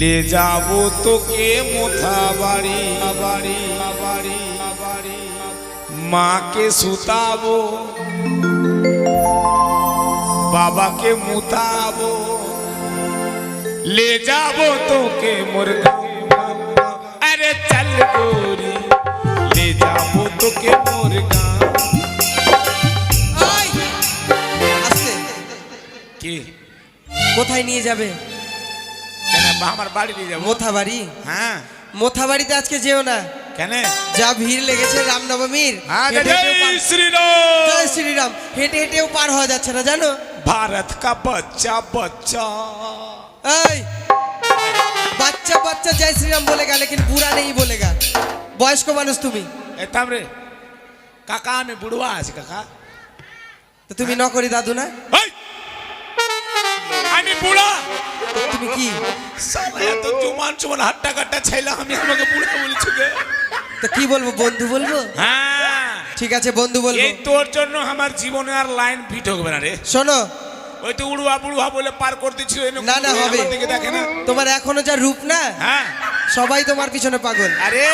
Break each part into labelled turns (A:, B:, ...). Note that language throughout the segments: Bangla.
A: ले जाबो तोके मोथा बाड़ी बाड़ी बाड़ी माँ के सुताबो बाबा के मुताबो ले जाबो तोके मुर्गा अरे चल गोरी ले जाबो तोके मुर्गा কি
B: কোথায় নিয়ে যাবে?
A: কেন আমার বাড়ি নিয়ে যাবো?
B: মোথাবাড়ি?
A: হ্যাঁ
B: মোথাবাড়িতে আজকে যেও না।
A: কেন?
B: যা ভিড় লেগেছে রামনবমীর।
A: জয় শ্রীরাম
B: জয় শ্রীরাম হেঁটে হেঁটেও পার হওয়া যাচ্ছে না জানো।
A: भारत का बच्चा बच्चा
B: এই বাচ্চা বাচ্চা জয় শ্রীরাম বলেগা लेकिन बुरा नहीं बोलेगा। বয়স্ক মানুষ তুমি।
A: ए तामरे काका में बुढ़वा আছে काका
B: তো তুমি নকরি দাদু না?
A: এই আমি বুড়া
B: তুমি কি
A: সালা এত জুমান জুমান হাট্টা কাট্টা ছেলে আমি আমাকে বুড়া বলছি গে
B: তো কি বলবো বন্ধু বলবো?
A: হ্যাঁ
B: ঠিক আছে বন্ধু বলবো।
A: এই তোর জন্য আমার জীবনে আর লাইন ফিট হবে না রে।
B: শোনো
A: ওই তো উড়ুয়া বুড়ুয়া বলে পার করতেছিল
B: না না হবে
A: দিকে দেখে না
B: তোমার এখনো যা রূপ না
A: হ্যাঁ
B: সবাই তোমার পিছনে পাগল।
A: আরে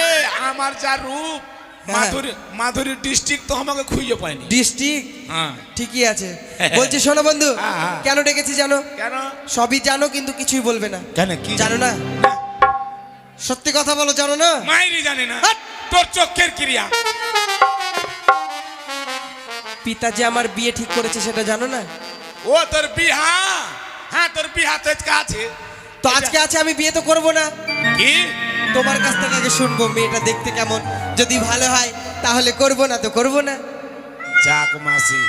A: আমার যা রূপ মাধুরী ডিস্ট্রিক্ট তো আমাকে খুঁজে পায়নি।
B: ডিস্ট্রিক্ট
A: হ্যাঁ
B: ঠিকই আছে। বলছি শোনো বন্ধু কেন ডেকেছি জানো?
A: কেন?
B: সবই জানো কিন্তু কিছুই বলবে না।
A: কেন কি
B: জানো না? সত্যি কথা বলো জানো না?
A: মাইরি জানে না তোর চোখের ক্রিয়া।
B: পিতা যে আমার বিয়ে ঠিক করেছে সেটা জানো না?
A: ও তোর বিহা? হ্যাঁ তোর বিহা তো আজকে আছে।
B: তো আজকে আছে আমি বিয়ে তো করব না।
A: কি
B: তোমার কাছ থেকে আগে শুনবো মেয়েটা দেখতে কেমন, যদি ভালো হয় তাহলে করব না তো করব না।
A: যাক মাসি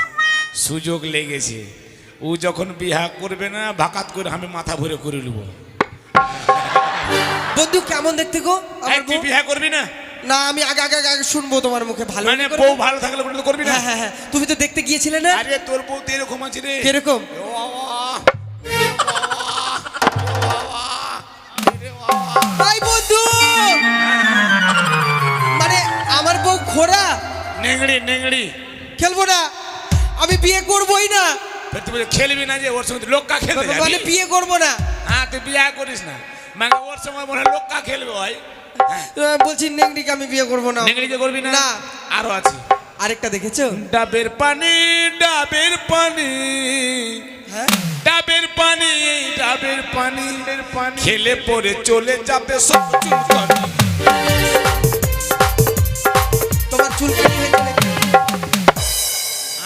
A: সুযোগ লেগেছে, ও যখন বিহা করবে না ভাকাত করে আমি মাথা ভরে করে নেব।
B: বন্ধু কেমন দেখতে গো আমার
A: তুই
B: বউ?
A: বিহা করবি না?
B: না আমি আগে আগে আগে শুনবো তোমার মুখে। ভালো
A: মানে বউ ভালো থাকলে বলে তো করবি না?
B: হ্যাঁ হ্যাঁ হ্যাঁ তুমি তো দেখতে গিয়েছিলে না?
A: আরে তোর বউ তো এরকম আছে রে।
B: কিরকম?
A: ও বাবা
B: ভাই বন্ধু মানে আমার বউ খোড়া
A: নেংড়ি নেংড়ি
B: খেলবো না আমি বিয়ে করবোই না।
A: তুই খেলবি না যে ওর সঙ্গে লোককা খেলতে যাবি?
B: মানে বিয়ে করবো না।
A: হ্যাঁ তুই বিয়ে করিস না মানে ওর সঙ্গে মনে লোককা খেলবে ভাই।
B: বলছি নেংড়িকে আমি বিয়ে করবো না।
A: নেংড়িকে করবি না?
B: না
A: আরো আছে
B: আরেকটা দেখেছো?
A: ডাবের পানি ডাবের পানি
B: হ্যাঁ
A: ডাবের পানি ডাবের পানি খেলে পরে চলে যাবে সব চুলকানি।
B: তোমার চুলকানি হয়ে গেলে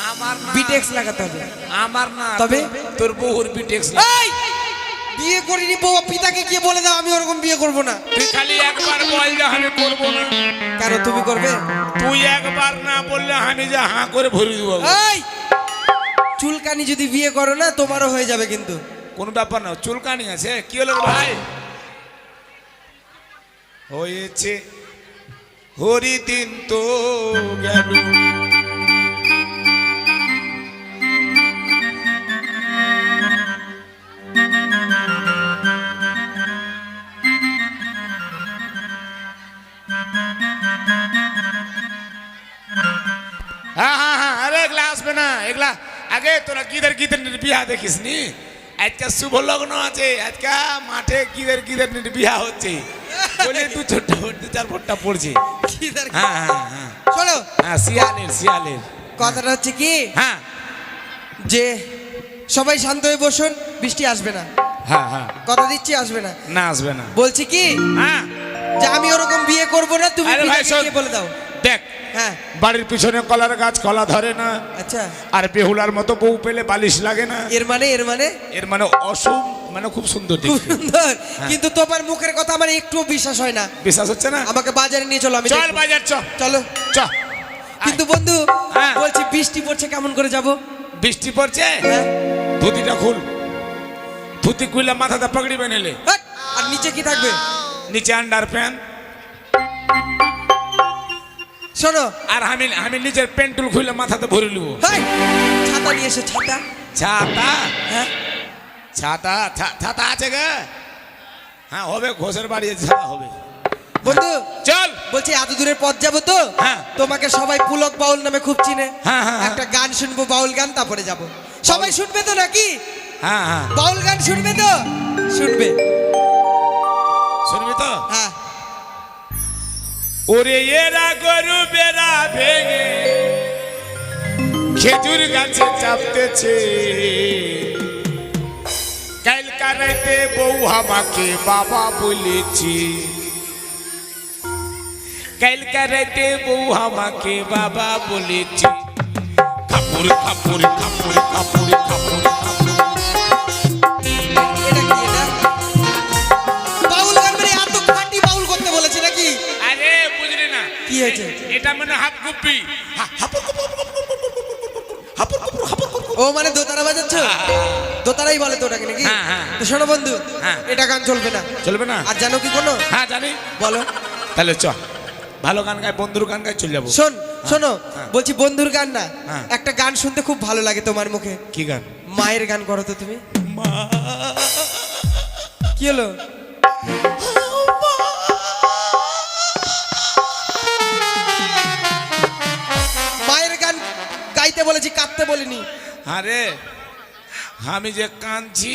A: আমার না
B: বিটেক্স লাগাতে হবে।
A: আমার না
B: তবে
A: তোর বউর বিটেক্স
B: এই বিয়ে করিনি বউ পিতাকে গিয়ে বলে দাও আমি ওরকম বিয়ে করব না।
A: তুই খালি একবার বল যে আমি করব না।
B: কেন তুমি করবে?
A: তুই একবার না বললে আমি যে হাঁ করে ভরে দেবো।
B: এই চুলকানি যদি বিয়ে করো না তোমারও হয়ে যাবে কিন্তু।
A: কোন ব্যাপার না চুলকানি আছে কি হলো ভাই? হয়েছে হরি দিন তো গেল हाँ हाँ हाँ अरे एगला আসবে না এগলা আগে তোরা কিদের কিদের বিয়া দেখিস নি? আজকে শুভ লগ্ন আছে, আজকে মাঠে কিদের কিদের বিয়া হচ্ছে বলে দু ছোট্ট দু চার ফোঁটা পড়ছে। হ্যাঁ হ্যাঁ হ্যাঁ
B: চলো
A: হ্যাঁ শিয়ালের শিয়ালের
B: কথাটা হচ্ছে কি
A: হ্যাঁ
B: যে সবাই শান্ত হয়ে বসুন, বৃষ্টি আসবে না।
A: হ্যাঁ হ্যাঁ
B: কথা দিচ্ছি আসবে না।
A: না আসবে না।
B: বলছি কি
A: হ্যাঁ
B: যে আমি ওরকম বিয়ে করব না, তুমি
A: আরে ভাই
B: পিতাকে
A: শোন,
B: গিয়ে বলে দাও।
A: দেখ
B: হ্যাঁ
A: বাড়ির পিছনে কলার গাছ কলা ধরে না,
B: আচ্ছা
A: আর বেহুলার মতো বউ পেলে বালিশ লাগে না।
B: এর মানে
A: এর মানে অশুভ মানে খুব সুন্দর
B: খুব
A: দেখতে।
B: সুন্দর কিন্তু তোমার মুখের কথা আমার একটুও বিশ্বাস হয় না।
A: বিশ্বাস হচ্ছে না?
B: আমাকে বাজারে নিয়ে চলো আমি
A: চল
B: দেখবো।
A: বাজার চ
B: চলো
A: চ।
B: কিন্তু বন্ধু
A: হ্যাঁ।
B: বলছি বৃষ্টি পড়ছে কেমন করে যাব?
A: বৃষ্টি পড়ছে
B: হ্যাঁ
A: ধুতিটা খুল, ধুতি খুললে মাথাটা পাগড়ি বানালে
B: হাট! আর নিচে কি থাকবে?
A: নিচে আন্ডার প্যান্ট,
B: শোনো
A: আর আমি নিজের প্যান্টুল খুলে মাথাতে ভরে নেবো।
B: হাই! ছাতা নিয়ে এসো ছাতা।
A: ছাতা?
B: হ্যাঁ
A: ছাতা ছাতা আছে গে? হ্যাঁ হবে, ঘোষের বাড়ি ছাতা হবে।
B: বন্ধু
A: চল
B: বলছি এত দূরের পথ যাবো তো
A: হ্যাঁ।
B: তোমাকে সবাই পুলক বাউল নামে খুব চিনে।
A: হ্যাঁ, হ্যাঁ,
B: একটা গান শুনবো বাউল গান, তারপরে যাব। সবাই শুনবে তো নাকি?
A: হ্যাঁ হ্যাঁ
B: বাউল গান শুনবে তো? শুনবে হ্যাঁ
A: ওরে এরা গরু বেড়া ভেঙে খেজুর গাছে চাপতেছে কালকা রাতে বউ আমাকে বাবা বলেছি কালকা রাতে বউ আমাকে বাবা বলেছি কাপুর কাপুর কাপুর কাপুর কাপুর কাপুর
B: এটা কি এটা বাউল গান মানে এত খাঁটি বাউল করতে বলেছে নাকি
A: আরে বুঝলি না
B: কি হয়েছে
A: এটা মানে হাফ গুপি
B: ও মানে দোতারা বাজাচ্ছ দোতারাই বলে তো ওটাকে নাকি
A: হ্যাঁ, হ্যাঁ।
B: তো শোনো বন্ধু
A: হ্যাঁ।
B: এটা গান চলবে না
A: চলবে না
B: আর জানো কি কোনো
A: হ্যাঁ জানি
B: বলো
A: তাহলে চ ভালো গান গায় বন্ধুর গান গায় চলে যাবো
B: শোনো
A: হ্যাঁ।
B: বলছি বন্ধুর গান না
A: হ্যাঁ।
B: একটা গান শুনতে খুব ভালো লাগে তোমার মুখে
A: কি গান
B: মায়ের গান করো তো তুমি
A: মা
B: কি হলো মায়ের গান গাইতে বলেছি কাঁদতে বলিনি
A: আরে আমি যে কাঁদছি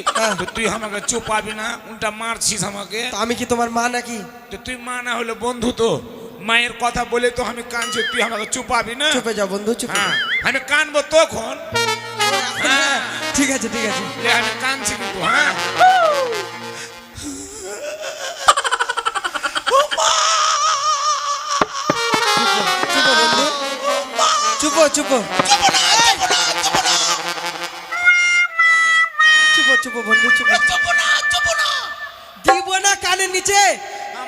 B: হ্যাঁ।
A: তো তুই আমাকে চুপাবি না উল্টা মারছিস আমাকে
B: তো আমি কি তোমার মা নাকি
A: তো তুই মা না হলে বন্ধু তো মায়ের কথা বলে তো আমি কাঁদছি তুই আমাকে চুপাবি না
B: চুপে যাও বন্ধু চুপে
A: হ্যাঁ আমি কানবো তখন
B: হ্যাঁ, ঠিক আছে ঠিক আছে
A: যে আমি কাঁদছি কিন্তু হ্যাঁ
B: চুপো বন্ধু চুপো চুপো চুপো চুপো বন্ধু চুপো দিব না কানের নিচে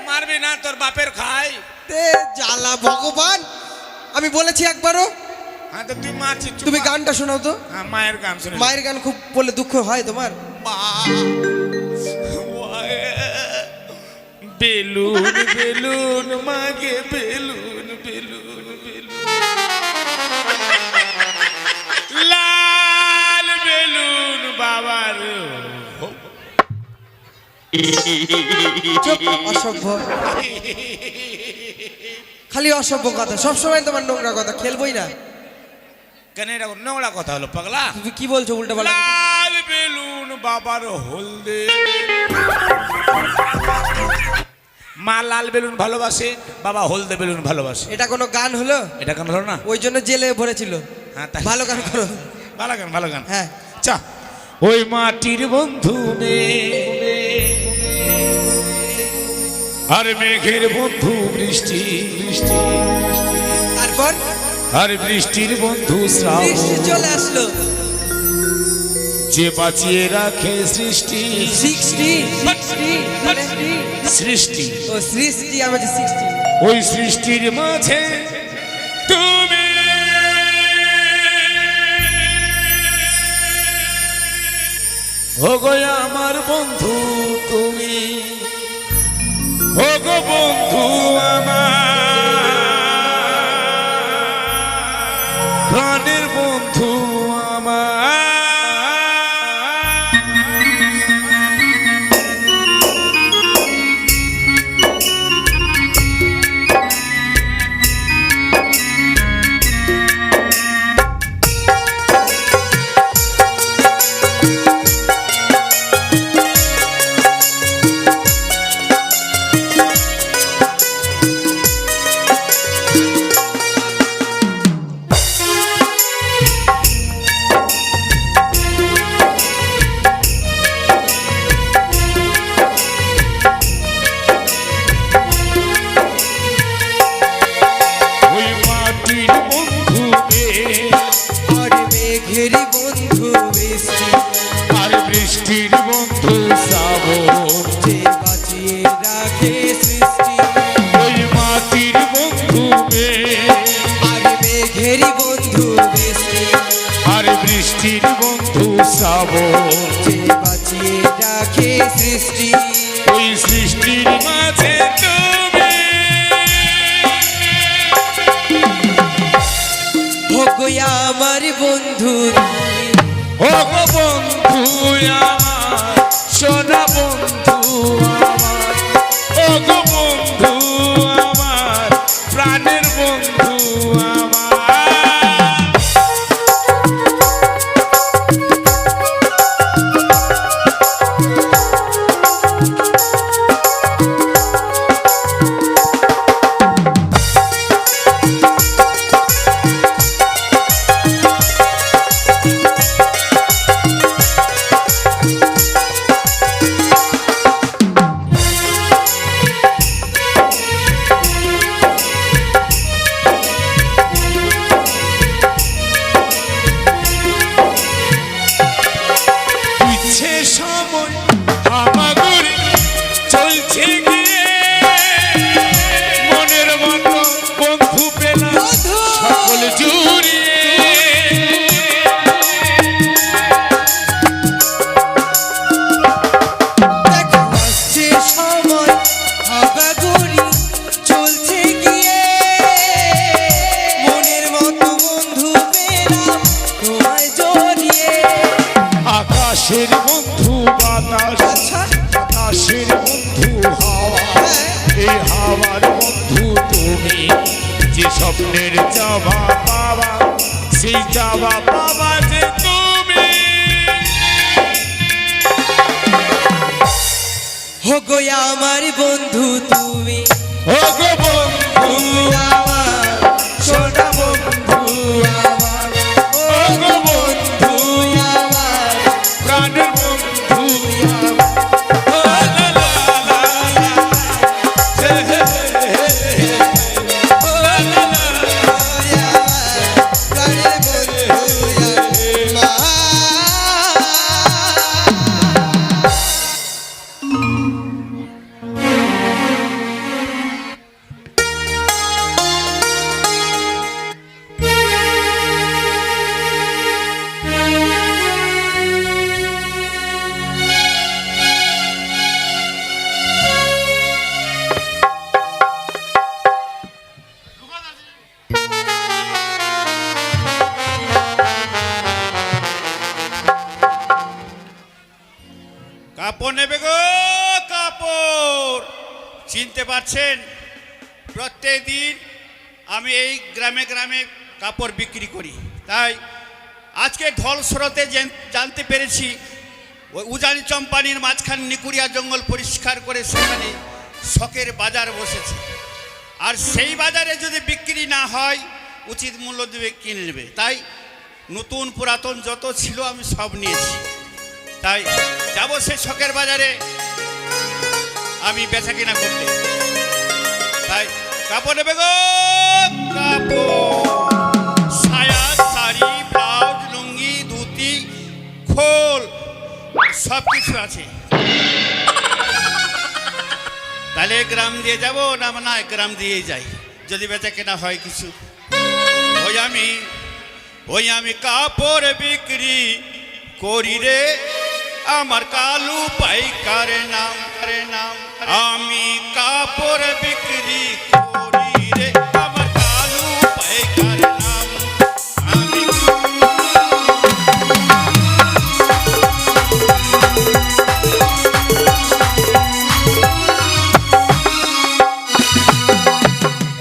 A: মারবি না তোর বাপের খাই
B: তে জ্বালা ভগবান আমি বলেছি একবারও
A: হ্যাঁ তো তুই মারছিস
B: তুমি গানটা শোনাও তো
A: হ্যাঁ মায়ের গান শুনে
B: মায়ের গান খুব বলে দুঃখ হয় তোমার
A: বেলুন বেলুন মাগে বেলুন বেলুন বেলুন লাল বেলুন বাবার
B: চুপ অসভ্য খালি অসভ্য কথা সবসময় তোমার নোংরা কথা খেলবই না
A: কেন এটা নোংরা কথা হলো পাগলা
B: তুমি কি বলছো উল্টা পাল্টা
A: লাল বেলুন বাবার হলদে মা লাল বেলুন ভালোবাসে বাবা হলদে বেলুন ভালোবাসে
B: এটা কোনো গান হলো
A: এটা কেন হলো না
B: ওই জন্য জেলে ভরেছিল
A: হ্যাঁ তাই
B: ভালো গান করো
A: ভালো গান
B: হ্যাঁ
A: চা ওই মাটির বন্ধু আর মেঘের বন্ধু বৃষ্টি বৃষ্টি
B: তারপর
A: আর বৃষ্টির বন্ধু শ্রাবণ
B: বৃষ্টি চলে আসলো
A: যে বাঁচিয়ে রাখে সৃষ্টি
B: 60
A: সৃষ্টি
B: ও সৃষ্টি আমাদের 60
A: ওই সৃষ্টির মাঝে তুমি ও গো আমার বন্ধু তুমি ও গো বন্ধু আমার প্রাণের বন্ধু আমার বৃষ্টির বন্ধু শ্রাবণ
B: যে বাঁচিয়ে রাখে সৃষ্টি
A: ওই মাটির বন্ধু
B: আর মেঘের বন্ধু বৃষ্টি
A: আর বৃষ্টির বন্ধু শ্রাবণ
B: যে বাঁচিয়ে রাখে সৃষ্টি
A: ওই সৃষ্টির মাঝে তুমি
B: হোগো আমার বন্ধু
A: ও গো বন্ধু আমার সোনা বন্ধু আমার ও গো বন্ধু আমার প্রাণের বন্ধু আমার সময় হামাগুড়ি চলছে গিয়ে মনের মতো বন্ধু পেলাম
B: বন্ধু!
A: সকল জুড়িয়ে
B: দেখো আসছে সময় হাবাগুড়ি চলছে গিয়ে মনের মতো বন্ধু পেলাম তোমায় জড়িয়ে
A: আকাশের বন্ধু বাতাস
B: আচ্ছা
A: বাতাসের বন্ধু হাওয়া
B: হ্যাঁ
A: এই হাওয়ার বন্ধু তুমি যে স্বপ্নের চাওয়া পাওয়া সেই চাওয়া পাওয়া যে তুমি
B: হোগো আমার বন্ধু তুমি
A: ও গো বন্ধু
B: আমার সোনা বন্ধু আমার
A: ও গো বন্ধু
B: আমার
A: প্রাণের বন্ধু ও লা লা লা লা, হে হে হে হে, ও লা লা লা লা।
B: প্রাণের বন্ধু মা
C: কাপড় নেবে গো কাপড় চিনতে পারছেন প্রত্যেক দিন আমি এই গ্রামে গ্রামে কাপড় বিক্রি করি তাই আজকে ঢল স্রোতে জানতে পেরেছি ওই উজানি চম্পানির মাঝখান নিকুড়িয়া জঙ্গল পরিষ্কার করে সেখানে শখের বাজার বসেছে আর সেই বাজারে যদি বিক্রি না হয় উচিত মূল্য দেবে কিনে নেবে তাই নতুন পুরাতন যত ছিল আমি সব নিয়েছি তাই যাবো সেই শখের বাজারে আমি বেচা কিনা করতে তাই কাপড় নেবে গো কাপড় সায়া শাড়ি ব্লাউজ লুঙ্গি ধুতি খোল সব কিছু আছে তাহলে গ্রাম দিয়ে যাব না না গ্রাম দিয়েই যাই যদি বেচা কেনা হয় কিছু ওই আমি কাপড় বিক্রি করি রে আমার কালু পাইকার নাম আমি কাপড় বিক্রি করি রে আমার কালু পাইকার নাম আমি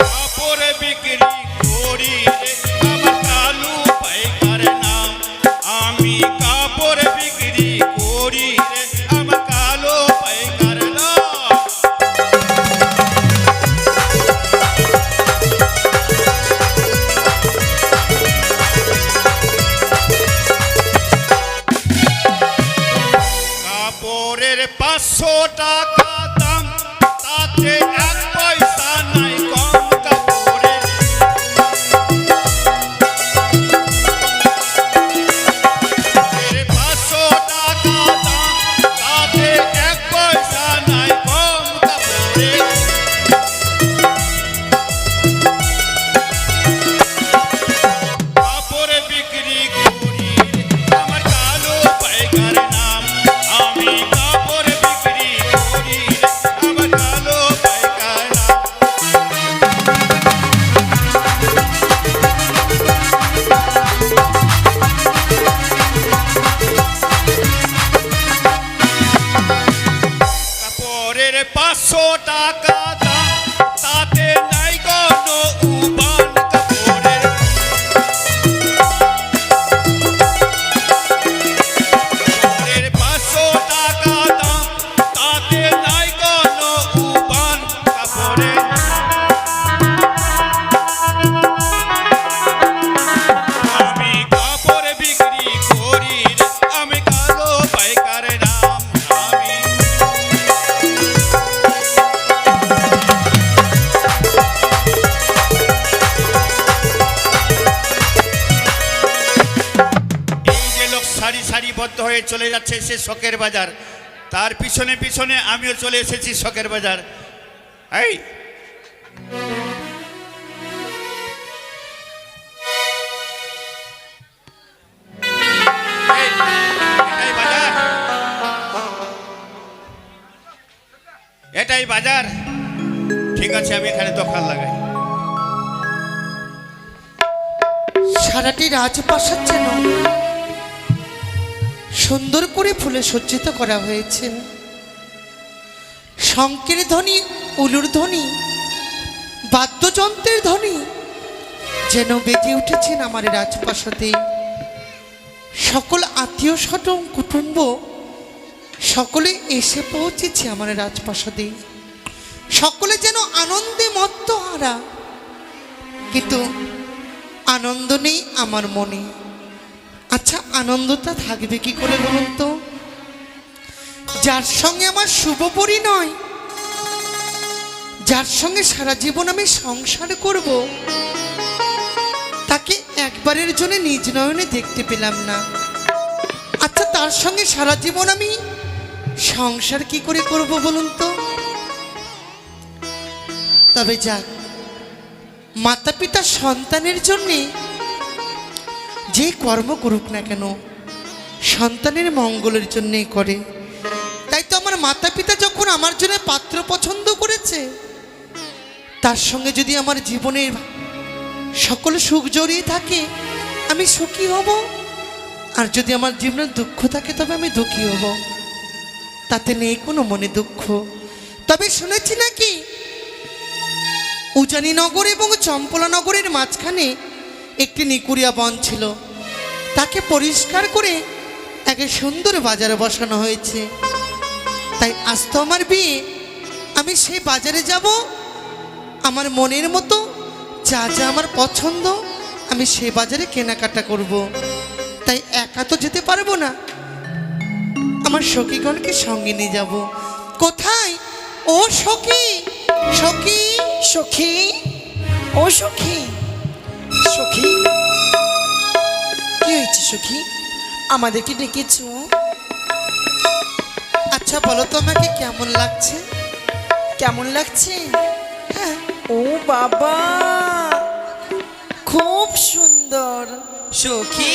C: কাপড় বিক্রি করি রে আমার কালু পাইকার নাম আমি কাপড় বিক্রি করি রে আমার কালো পাইকার নাম কাপড়ের 500 টাকা দাম তাতে এক পয়সা নাই কম কাপড়ের কাপড়ের 500 টাকা দাম তাতে এক পয়সা নাই কম কাপড়ের কাপড় বিক্রি করি আমার কালো পাইকার নাম আমি কাপড় বিক্রি করি আমার কালো পাইকার নাম কাপড়ের 500 টাকা দাম তাতে নাই কোনো উবান কাপড়ের কাপড়ের 500 টাকা দাম তাতে নাই কোনো উবান কাপড়ের আমি কাপড় বিক্রি করি রে আমি কালো পাইকার নাম আমি হয়ে চলে যাচ্ছে সে শখের বাজার, তার পিছনে পিছনে আমিও চলে এসেছি শখের বাজার। এই এটাই বাজার, এটাই বাজার। ঠিক আছে, আমি এখানে দোকান লাগাই।
B: সারাটি রাজপ্রাসাদ যেন সুন্দর করে ফুলে সজ্জিত করা হয়েছে। শঙ্কের ধ্বনি, উলুর ধ্বনি, বাদ্যযন্ত্রের ধ্বনি যেন বেজে উঠেছেন আমার রাজপ্রাসাদে। সকল আত্মীয় স্বজন কুটুম্ব সকলে এসে পৌঁছেছে আমার রাজপ্রাসাদে। সকলে যেন আনন্দে মত্তহারা, কিন্তু আনন্দ নেই আমার মনে। আচ্ছা, আনন্দটা থাকবে কি করে বলুন তো? যার সঙ্গে আমার শুভ পরিণয়, যার সঙ্গে সারা জীবন আমি সংসার করব, তাকে একবারের জন্য নিজ নয়নে দেখতে পেলাম না। আচ্ছা, তার সঙ্গে সারা জীবন আমি সংসার কি করে করব বলুন তো? তবে যাক, মাতা পিতা সন্তানের জন্যে যে কর্ম করুক না কেন, সন্তানের মঙ্গলের জন্যেই করে। তাই তো আমার মাতা পিতা যখন আমার জন্য পাত্র পছন্দ করেছে, তার সঙ্গে যদি আমার জীবনের সকল সুখ জড়িয়ে থাকে, আমি সুখী হব। আর যদি আমার জীবনে দুঃখ থাকে, তবে আমি দুঃখী হব। তাতে নেই কোনো মনে দুঃখ। তবে শুনেছি নাকি উজানিনগর এবং চম্পলানগরের মাঝখানে একটি নিকুড়িয়া বন ছিল, তাকে পরিষ্কার করে এক সুন্দর বাজারে বসানো হয়েছে। তাই আজ তো আমার বিয়ে, আমি সেই বাজারে যাব, আমার মনের মতো যা যা আমার পছন্দ আমি সেই বাজারে কেনাকাটা করব। তাই একা তো যেতে পারবো না, আমার সখীগণকে সঙ্গে নিয়ে যাব। কোথায়? ও সখী, সখী,
D: সখী, ও সখী, সখী, কি হয়েছে সখী? আমাদেরকে ডেকেছো?
B: আচ্ছা বলো তো, আমাকে কেমন লাগছে?
D: কেমন লাগছে?
B: হ্যাঁ,
D: ও বাবা, খুব সুন্দর।
E: সখী,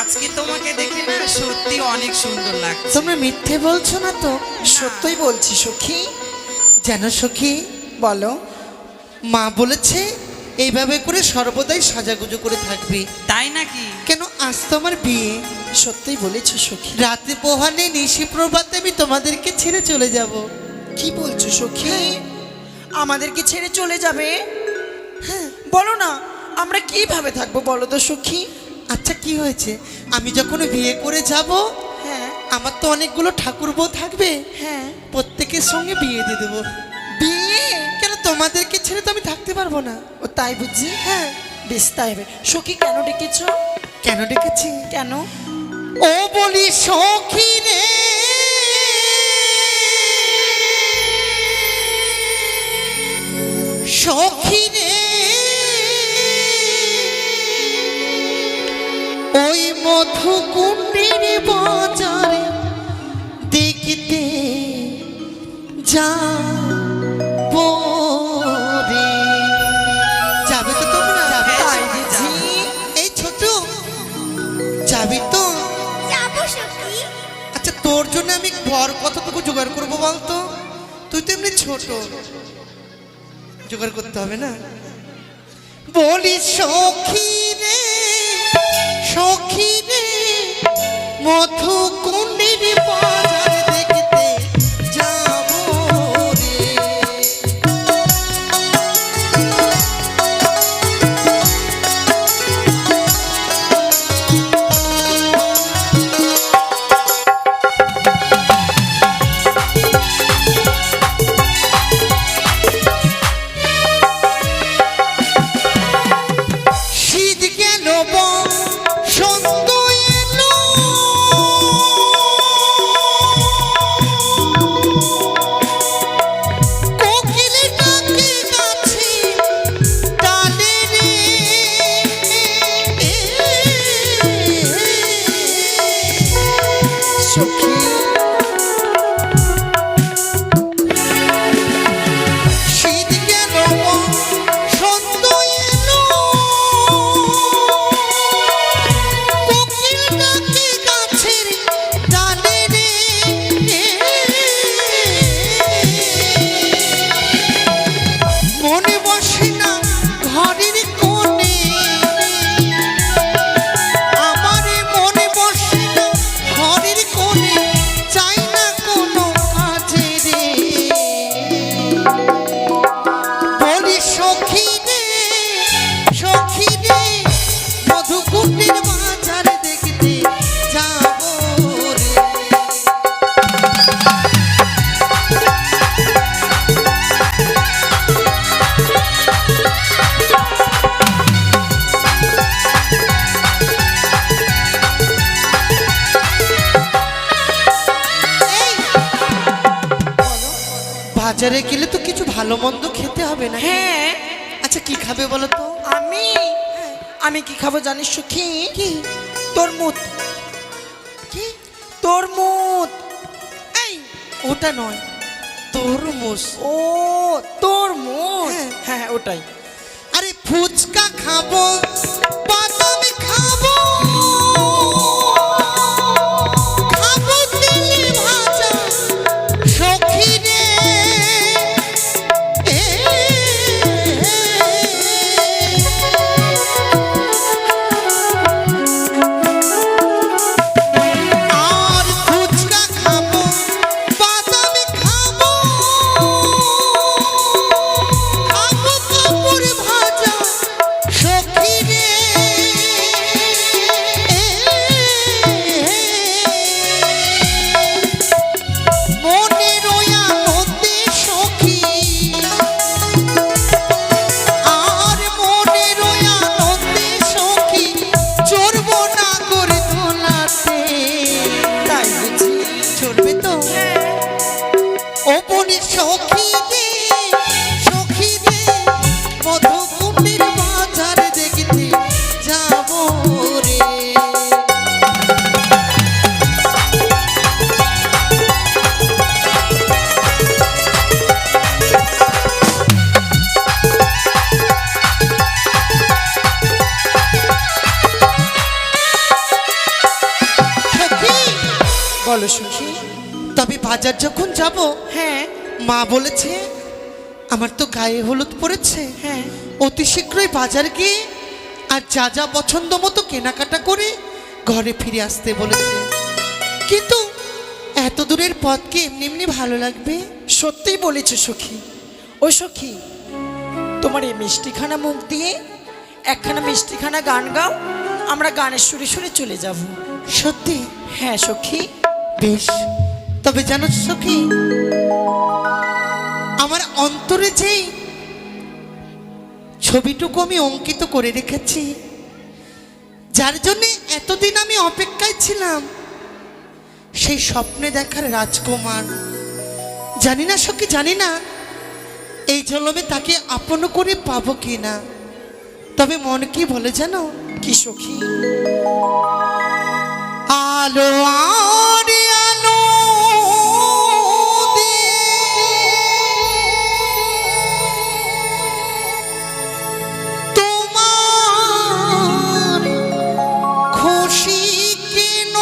E: আজকে তোমাকে দেখে না সত্যি অনেক সুন্দর লাগছে।
B: তোমরা মিথ্যে বলছো না তো?
D: সত্যই বলছি সখী।
B: জানো সখী,
D: বলো।
B: মা বলেছে এইভাবে করে সর্বদাই সাজাগুজো করে থাকবে।
E: তাই নাকি?
B: কেন, আজ তো আমার বিয়ে।
D: সত্যই বলেছো সখী।
B: রাতে পোহালে নিশি প্রভাতে আমি তোমাদেরকে ছেড়ে চলে যাব।
D: কি বলছো সখী? আমাদেরকে ছেড়ে চলে যাবে? হ্যাঁ, বলো না, আমরা কিভাবে থাকবো বলো তো সখী?
B: আচ্ছা, কি হয়েছে? আমি যখন বিয়ে করে যাব,
D: হ্যাঁ
B: আমার তো অনেকগুলো ঠাকুর বউ থাকবে,
D: হ্যাঁ।
B: প্রত্যেকের সঙ্গে বিয়ে দিয়ে দেবো।
D: বিয়ে?
B: কেন, তোমাদেরকে ছেড়ে তো আমি থাকতে পারবো না।
D: ও তাই বুঝি?
B: হ্যাঁ।
D: বেশ, তাই হবে। সখী, কেন ডেকেছো?
B: কেন ডেকেছি?
D: কেন?
B: ও বলি সখী রে, সখী রে, ওই মধুকুণ্ডের বাজারে দেখতে যাবো রে। যাবে তো তোমরা?
D: তাই বুঝি?
B: এই ছোট, যাবি তো?
F: যাবো সখী।
B: আচ্ছা, তোর জন্য আমি ঘর কতটুকু জোগাড় করবো বলতো? তুই তো এমনি ছোট, জোগাড় করতে হবে না? বলি সখী রে, সখী রে, মধুকুণ্ডের বাজার দেখতে যাবো রে। শীত গেল, বসন্ত এলো, বাজারে গেলে তো কিছু ভালো মন্দ খেতে হবে না?
D: হ্যাঁ
B: আচ্ছা কি খাবে বলো তো?
D: আমি আমি কি খাবো জানিস সখী?
B: কি?
D: তরমুজ।
B: কি?
D: তরমুজ।
B: এই ওটা নয়, তরমুজ।
D: ও তরমুজ,
B: হ্যাঁ।
D: হ্যাঁ ওটাই।
B: আরে ফুচকা খাবো, বাদাম খাবো, খাবো তেলে ভাজা সখী রে। আর ফুচকা খাবো, বাদাম খাবো, খাবো কাপড় ভাজা সখী রে। মনের আনন্দে সখী, আর মনের আনন্দে সখী চড়বো না করে তোলাতে।
D: তাই বুঝি?
B: চড়বে তো? ও বনে সখী রে, সখী রে, মধুকুটির বাজার দেখতে যাবো রে। সখী,
D: বলো সখী।
B: তবে বাজার যখন যাব,
D: হ্যাঁ
B: মা বলেছে আমার তো গায়ে হলুদ পড়েছে,
D: হ্যাঁ
B: অতি শীঘ্রই বাজার গিয়ে আর যা যা পছন্দ মতো কেনাকাটা করে ঘরে ফিরে আসতে বলেছে। কিন্তু এত দূরের পথ কি এমনি এমনি ভালো লাগবে?
D: সত্যিই বলেছো সখী। ও সখী, তোমার এই মিষ্টিখানা মুখ দিয়ে একখানা মিষ্টিখানা গান গাও, আমরা গানের সুরে সুরে চলে যাব।
B: সত্যি?
D: হ্যাঁ সখী।
B: বেশ, তবে জানো সখী, আমার অন্তরে যেই ছবিটুকু আমি অঙ্কিত করে রেখেছি, যার জন্য এতদিন আমি অপেক্ষায় ছিলাম, সেই স্বপ্নে দেখার রাজকুমার, জানি না সখী, জানি না এই জন্মে তাকে আপন করে পাবো কিনা। তবে মন কি বলে জানো?
D: কি সখী?
B: আলো আরে আলো দিয়ে তোমার খুশি কেন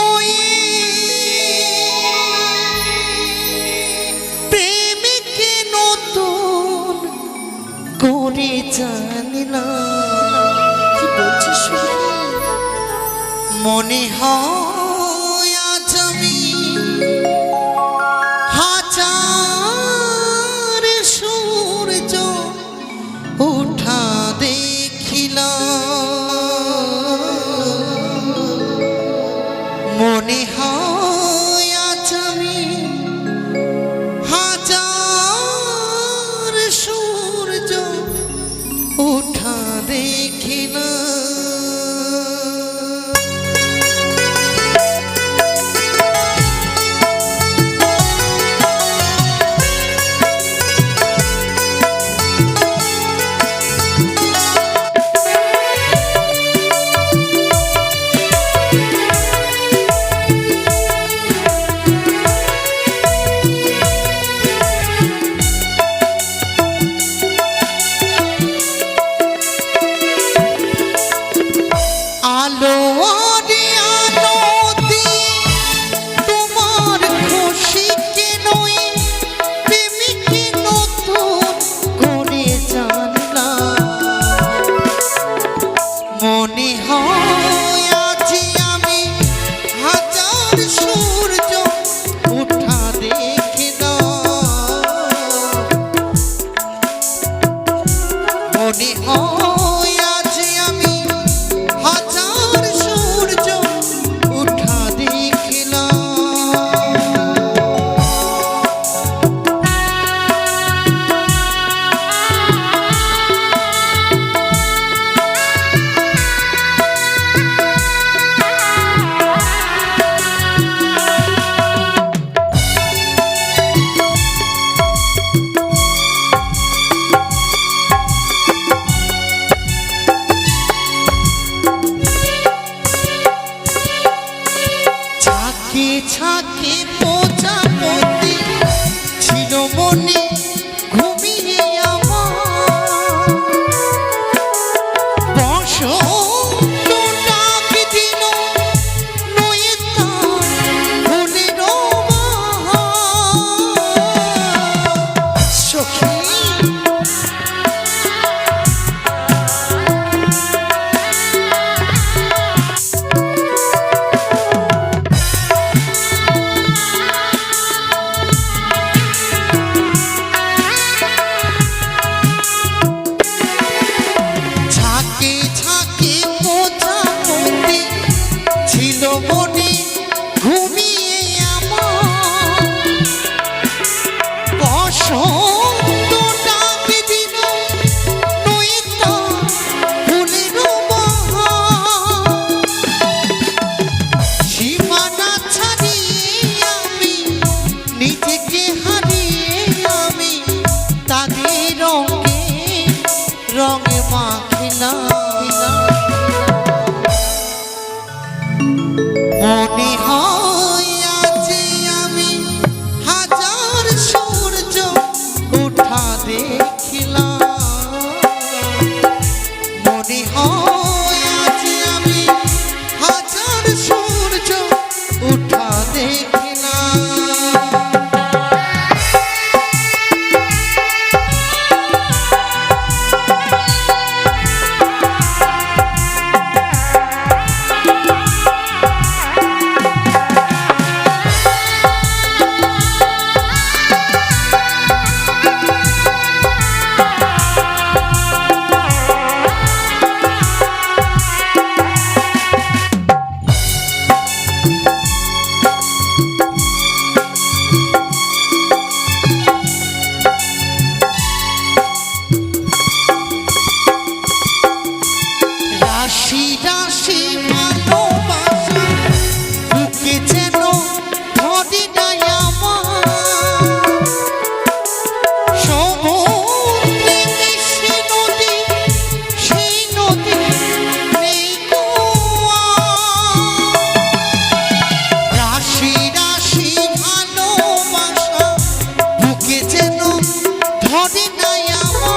B: প্রেমিকে নতুন করে জানলাম।
D: কি বলছিস সখী?
B: মনে হয় আজ আমি হাজার সূর্য ওঠা দেখিলাম। মনে হয় আজ আমি হাজার সূর্য ওঠা দেখিলাম। নিজেকে হারিয়ে আমি তাদের রঙে রঙে মাখিলাম। মনে হয় আজ আমি হাজার সূর্য ওঠা দেখিলাম। মনে হয় আজ আমি হাজার সূর্য ওঠা দেখিলাম। রাশি রাশি ভালোবাসা বুকে যেন ধরে নাই আমার। সমুদ্রে মিশে নদী, সেই নদী নেই গো আর। রাশি রাশি ভালোবাসা বুকে যেন ধরে নাই আমার।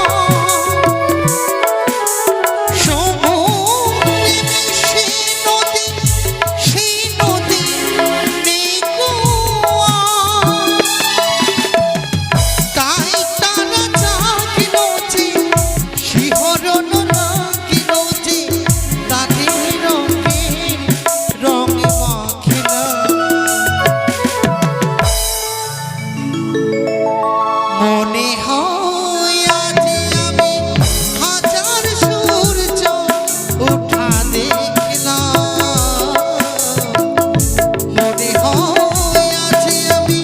B: মনে হয় আজ আমি হাজার সূর্য ওঠা দেখলাম। মনে হয় আজ আমি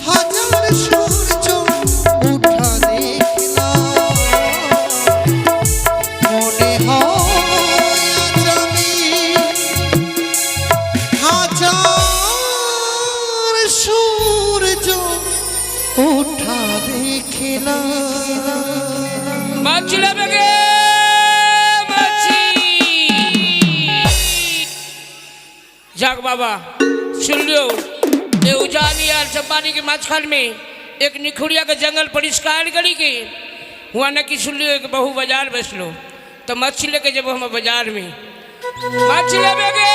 B: হাজার সূর্য ওঠা দেখলাম। মনে হয় আজ আমি হাজার সূর্য ওঠা দেখিলাম।
G: মাছি লেবে গে মাছি। जाग बाबा सुन लियो, ये उजानी और चंपानी के माछखान में एक निखुड़िया के जंगल परिष्कार करी के हुआ न कि सुन लियो एक बहु बाजार बस लो तो मच्छी लेके जब हम बाजार में मच्छी लेवे गे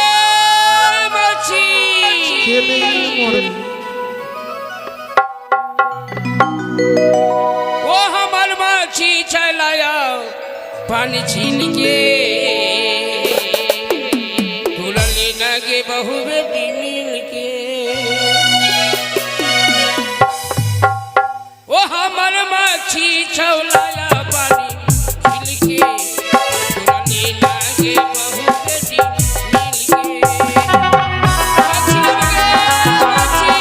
G: मच्छी। वो हमार मच्छी चलाया पानी छीन के के बहु बेटी मिल के। वो हमर मच्छी छौलाया पानी मिल के पुरानी लागे बहु बेटी मिल के। मच्छी लगे मच्छी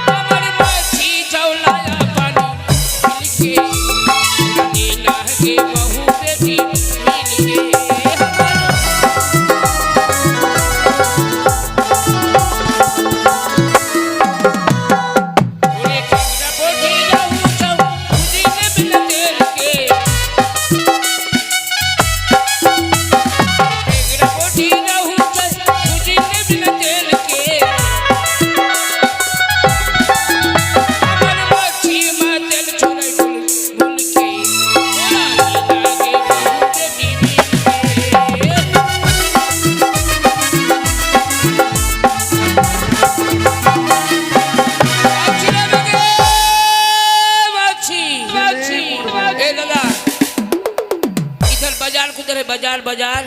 G: हमर मच्छी छौलाया पानी मिल के पुरानी लागे बहु बेटी बाजार बाजार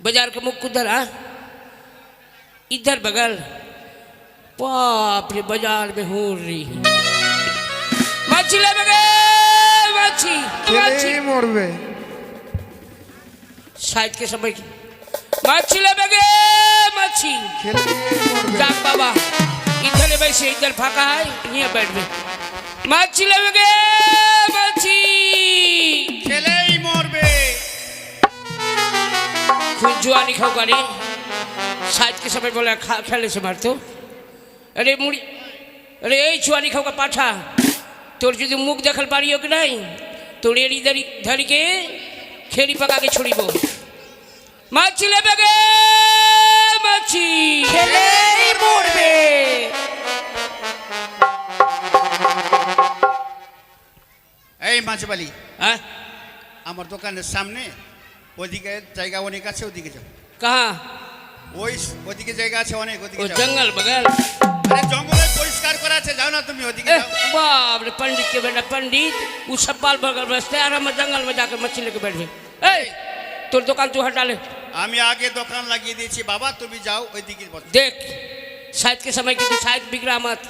G: बाजार के मुख उधर है इधर बगल बाप रे बाजार में हो रही मच्छी ले बगे मच्छी मच्छी
A: মরবে
G: शायद के समय की मच्छी ले बगे मच्छी जाग बाबा इधर वैसे इधर फाका है यहाँ बैठ में मच्छी ले बगे मच्छी
C: খেলেই মরবে।
G: খুব জোয়ানি খাও গাড়ি साइड के समय बोला खेले से मार तो अरे मुड़ी अरे ये छुआनी खाओ का पाठा तोर जो मुख देखल पारियो कि नहीं तो रेड़ी धरी के खेड़ी पका के छोड़ी बो माछी ले बगे माछी
D: খেলে মরবে।
C: এই মাছবালি
G: हाँ
C: আমার দোকানের সামনে ওদিকে জায়গা অনেক আছে, ওদিকে যাও।
G: कहाँ
C: ওদিকে জায়গা আছে অনেক, ওদিকে
G: वो
C: যাও।
G: जंगल बगल
C: আরে জঙ্গলে পরিষ্কার করা আছে, যাও না তুমি ওদিকে যাও।
G: बाप रे पंडित के बेटा पंडित वो सब बाल बगल बसते और हम जंगल में जाकर मच्छी लेके बैठ गए ए तोर दुकान तू हटा ले
C: আমি আগে দোকান লাগিয়ে দিয়েছি বাবা, তুমি যাও ওইদিকে বসো।
G: देख शायद के समय की तो शायद बिगड़ा मत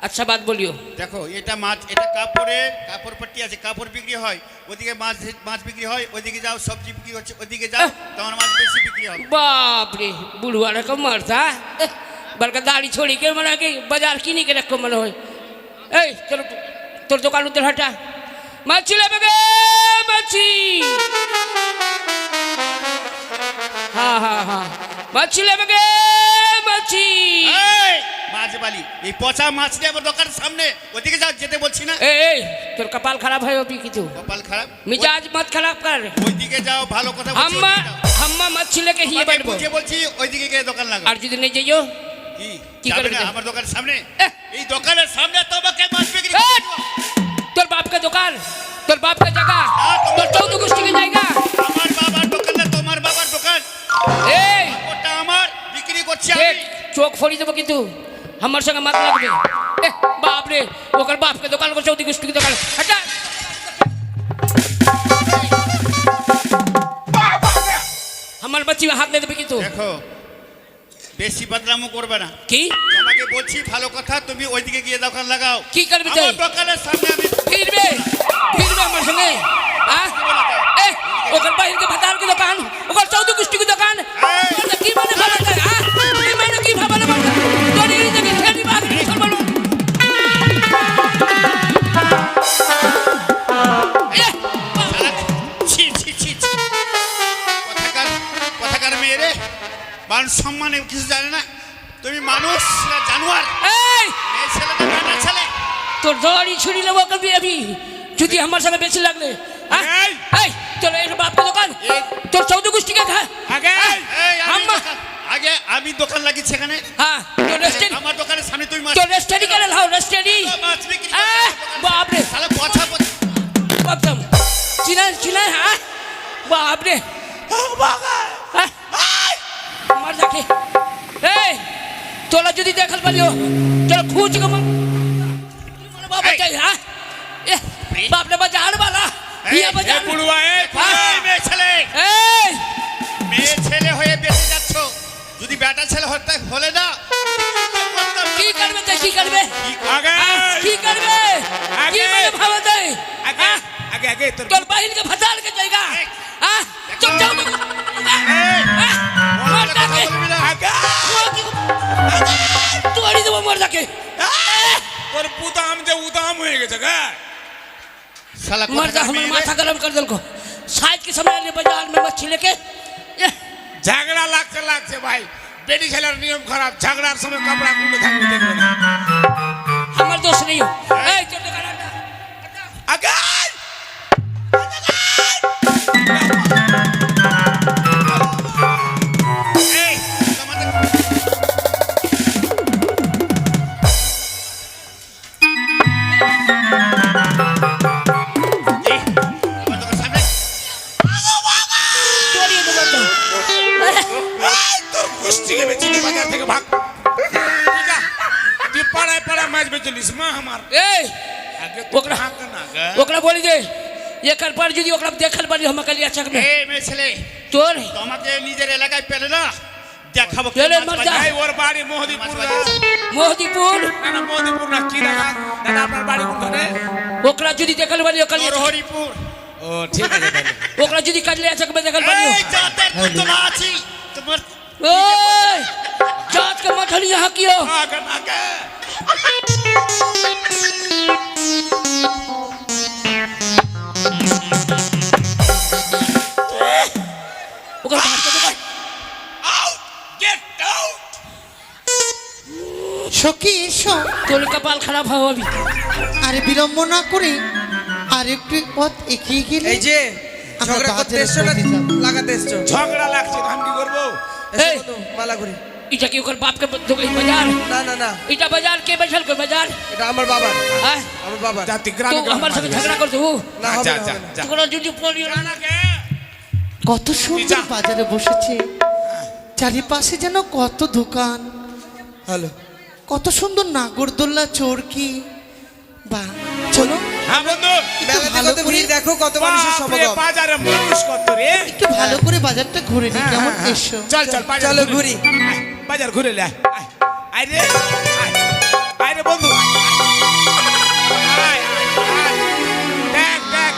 G: अच्छा बात बोलियो
C: দেখো এটা মাছ, এটা কাপড় পট্টি আছে, কাপড় বিক্রি হয় ওদিকে, মাছ বিক্রি হয় ওইদিকে যাও, সবজি বিক্রি হচ্ছে ওইদিকে যাও, তোমার মাছ বেশি বিক্রি হবে।
G: बाप रे बुढ़वा रकम मरता बड़का दाढ़ी छोड़ी के मना के बाजार किनी के रखो मन हो ए चलो तोर दुकान उधर हटा मच्छी ले बगे मच्छी हाँ हाँ हाँ मच्छी ले बगे मच्छी
C: এই মাছবালি, এই পচা মাছ নিয়ে আমার দোকানের সামনে ওদিকে যাও, যেতে বলছি না।
G: ए ए तोर कपाल खराब है अभी की तू
C: কপাল খারাপ,
G: मिजाज मत खराब कर
C: ওইদিকে যাও, ভালো কথা বলছি,
G: हम्मा
C: ওইদিকে যাও।
G: हम्मा मच्छी लेके ही
C: তোমাকে
G: बैठबो
C: বুঝিয়ে বলছি ওইদিকে গিয়ে দোকান লাগাও।
G: और যদি नहीं जाइयो
C: কি
G: কি
C: যাবে
G: করবে?
C: না আমার দোকানের সামনে?
G: এ!
C: এই দোকানের সামনে তোমাকে মাছ বিক্রি
G: ए!
C: করবো।
G: तोर बाप का दुकान तोर बाप का जगह तोर चौदह गोष्ठी की जाएगा
C: আমার বাবার দোকান না তোমার বাবার দোকান,
G: ए
C: ওটা আমার, বিক্রি করছি
G: देख
C: আমি।
G: चौक फोड़ी देबो किंतु हमर संग मत लगबे ए बाप रे ओकर बाप के दुकान को चौदह गोष्ठी की दुकान हटा हमर बच्ची में हाथ नहीं देबे किंतु
C: দেখো বেশি বদনামও করবে না,
G: की
C: তোমাকে বলছি ভালো কথা, তুমি ওইদিকে গিয়ে দোকান লাগাও।
G: की करबे ते
C: আমার দোকানের সামনে আমি
G: फिरबे हमर संगे आ ए ओकर बाहर के भतार के दुकान ओकर चौदह गोष्ठी की दुकान ओकर की माने भावता आ की माने की भावना भावता तोरी ई जगह खेली बाग निकल बोलो ए
C: ছি ছি ছি ছি। কথাকার মেয়ে রে, মান সম্মানে কিছু জানে না, তুমি মানুষ না জানোয়ার?
G: ए
C: মেয়ে ছেলে না বেটা ছেলে?
G: তোর দড়ি ছুরি নেবো কবি अभी যদি আমার সাথে বেশি লাগলে
A: এই!
G: এই তোর এই বাপ का दुकान তোর চৌদহ গোষ্ठी का खा
A: আগে
C: এই,
G: আম্মা
C: আমি দোকান লাগিয়েছি এখানে,
G: हां তোর রেস্টুরেন্ট
C: আমার দোকানের সামনে তুমি মাছ
G: তোর রেস্টুরেন্ট করে লাও রেস্টুরেন্ট
C: মাছ বিক্রি
G: आ बाप रे
C: তাহলে পচা পচা
G: एकदम चिना हाँ बाप रे हाँ? मर जाके ए तोला যদি देखल पालियो चलो खूच के मन बाबा चाहिए हाँ ए बाप रे बाजार वाला ये
C: ए,
G: बाजार
A: বুড়ুয়া এ
C: এই মেয়ে ছেলে,
G: ए
C: মেয়ে ছেলে হয়ে বেঁচে যাচ্ছ, যদি বেটা ছেলে হলে না
G: की करबे ते की करबे
A: আগে
G: की करबे की मैंने भाव दे
A: আগে আগে আগে তোর
G: तोर बहिन के भतार के जाएगा हाँ चुप जाओ मर जाके
A: আগে
G: तोड़ी देबो मर जाके
A: তোর পুতাম যে উদাম হয়ে গেছে গা
C: শালা
G: मर जा हमर माथा गरम कर देल को शायद के समय ले बाजार में मच्छी लेके ये,
A: ঝগড়া লাগছে ভাই, বেটি ছেলের নিয়ম খারাপ, ঝগড়ার সময় কাপড়া কুন্ডে থাকবে দেখবে না।
G: हमर दोस्त नहीं हो ए चल दुकान हटा
A: আগে
C: এই তোমাদের আমার দোকানের সামনে
G: तोड़िए दो तो
A: তোর গোষ্ঠীকে বেঁচে নি বাজার থেকে ভাগ। তুই যা, তুই পাড়ায় মাছ বেচে নিস মা আমার।
G: ए
A: আগে তো
G: ওকরা
A: ভাগ না গা।
G: ओकरा बोली दे ये कर पर যদি ओकरा देखल पारी हम कलिया चक में
C: এই মেয়ে ছেলে,
G: तोर
C: তোমাকে নিজের এলাকায় পেলে না, দেখাবো কে
G: চলে,
C: মাছ
G: মর
C: বাজায়।
G: যা।
A: এই ওর বাড়ি মোহদিপুর না।
G: मोहदीपुर
A: না মোহদিপুর না, কি দাদা দাদা আপনার বাড়ি কোনখানে?
G: ओकरा যদি देखल पारी कलिया
C: হরিপুর।
A: ও ঠিক আছে তাহলে।
G: ओकरा যদি कलिया चक में देखल पारी
C: এই জাতের পুতলা আছি তোমার,
G: ओए जात का मठली यहाँ कियो
A: আগে না আগে
G: ओकरा बाहर के दुकान
B: সখী এসো।
G: তোর কপাল খারাপ হবে।
B: আরে বিলম্ব না করে আর একটু পথ এগিয়ে গেলে
H: এই যে
B: আমরা
H: ঝগড়া করতে
B: বাজারে
H: এসছো না
B: পৌঁছে যাবো।
H: লাগাতে এসছো?
A: ঝগড়া লাগছে তো আমি কি করবো?
H: এসো
G: এই।
H: বন্ধু, মালা ঘুরি।
G: এটা কি ওর বাপ কে বাজার?
H: না না না,
G: এটা বাজার কে বসাল কো বাজার?
H: এটা আমার বাবার,
G: হ্যাঁ
H: আমার বাবার।
A: জাতি
G: তো
A: গ্রামে
G: আমার সঙ্গে ঝগড়া করছো?
H: না হবে
A: যা
H: না,
A: যা
H: হবে না।
A: যা
G: তোমরা যদি পড়িও না কে?
B: কত সুন্দর
A: যা।
B: বাজারে বসেছে, চারিপাশে যেন কত দোকান,
H: হ্যালো,
B: কত সুন্দর নাগরদোল্লা চরকি। বা চলো
A: হ্যাঁ বন্ধু,
H: মেলাতে
B: ভালো
H: কত
B: করে-
H: ভিড় দেখো, কত মানুষের
A: বাপরে,
H: সমাগম।
A: বাজারে মানুষ কত রে।
B: একটু ভালো করে বাজারটা ঘুরে নি, কেমন? এসো।
A: চল চল বাজার
H: চলো
A: ঘুরে
H: ঘুরি।
A: নে। আয়, বাজার ঘুরে লে আয়, আয়। আয় রে আয়, আয় রে বন্ধু আয়, আয়, আয়, আয়। দেখ দেখ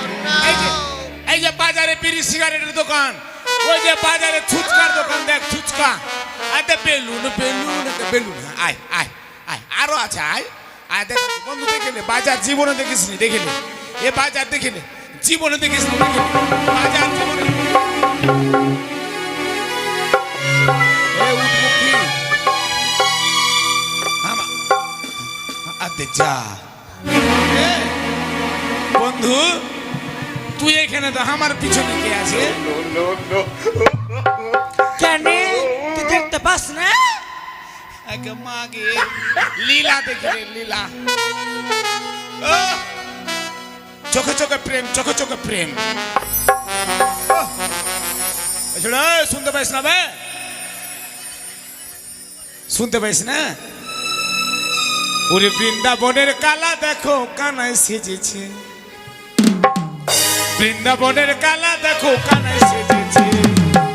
A: এই যে বাজারে বিড়ি সিগারেটের দোকান, ওই যে বাজারে ফুচকার দোকান, দেখ ফুচকা, আতে বেলুন বেলুন এতে বেলুন। আয় আয় আয়, আরো আছে আয় আয়। দেখ বন্ধু, দেখে নে বাজার, জীবনে দেখিস নি, দেখে নে এ বাজার, দেখে নে জীবনে দেখিস নি, দেখে নে বাজার জীবনে। এ উঠবো কি আমা আতে যা। এ, বন্ধু তুই এখানে তো আমার পিছনে কে আছে?
D: কেন তুই দেখতে পাস না?
A: এক মাগে লীলা দেখে রে, লীলা। ও, চোখে চোখে প্রেম, চোখে চোখে প্রেম। ও, এছাড়া শুনতে পাইস না বে? শুনতে পাইস না? ওরে বৃন্দাবনের কালা দেখো কানায় সেজেছে, বৃন্দাবনের কালা দেখো কানায় সেজেছে,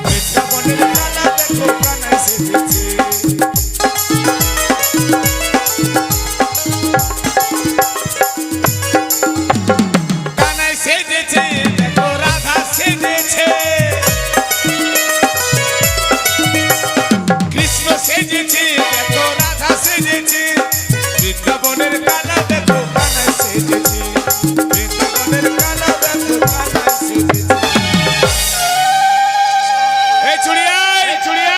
A: বৃন্দাবনের কালা দেখো কানায় সেজেছে। কানায় সেজেছে দেখো রাধা সেজেছে, কৃষ্ণ সেজেছে দেখো রাধা সেজেছে, বৃন্দাবনের কালা দেখো কানায় সেজেছে, বৃন্দাবনের কালা দেখো কানায় সেজেছে। এই চুড়িয়া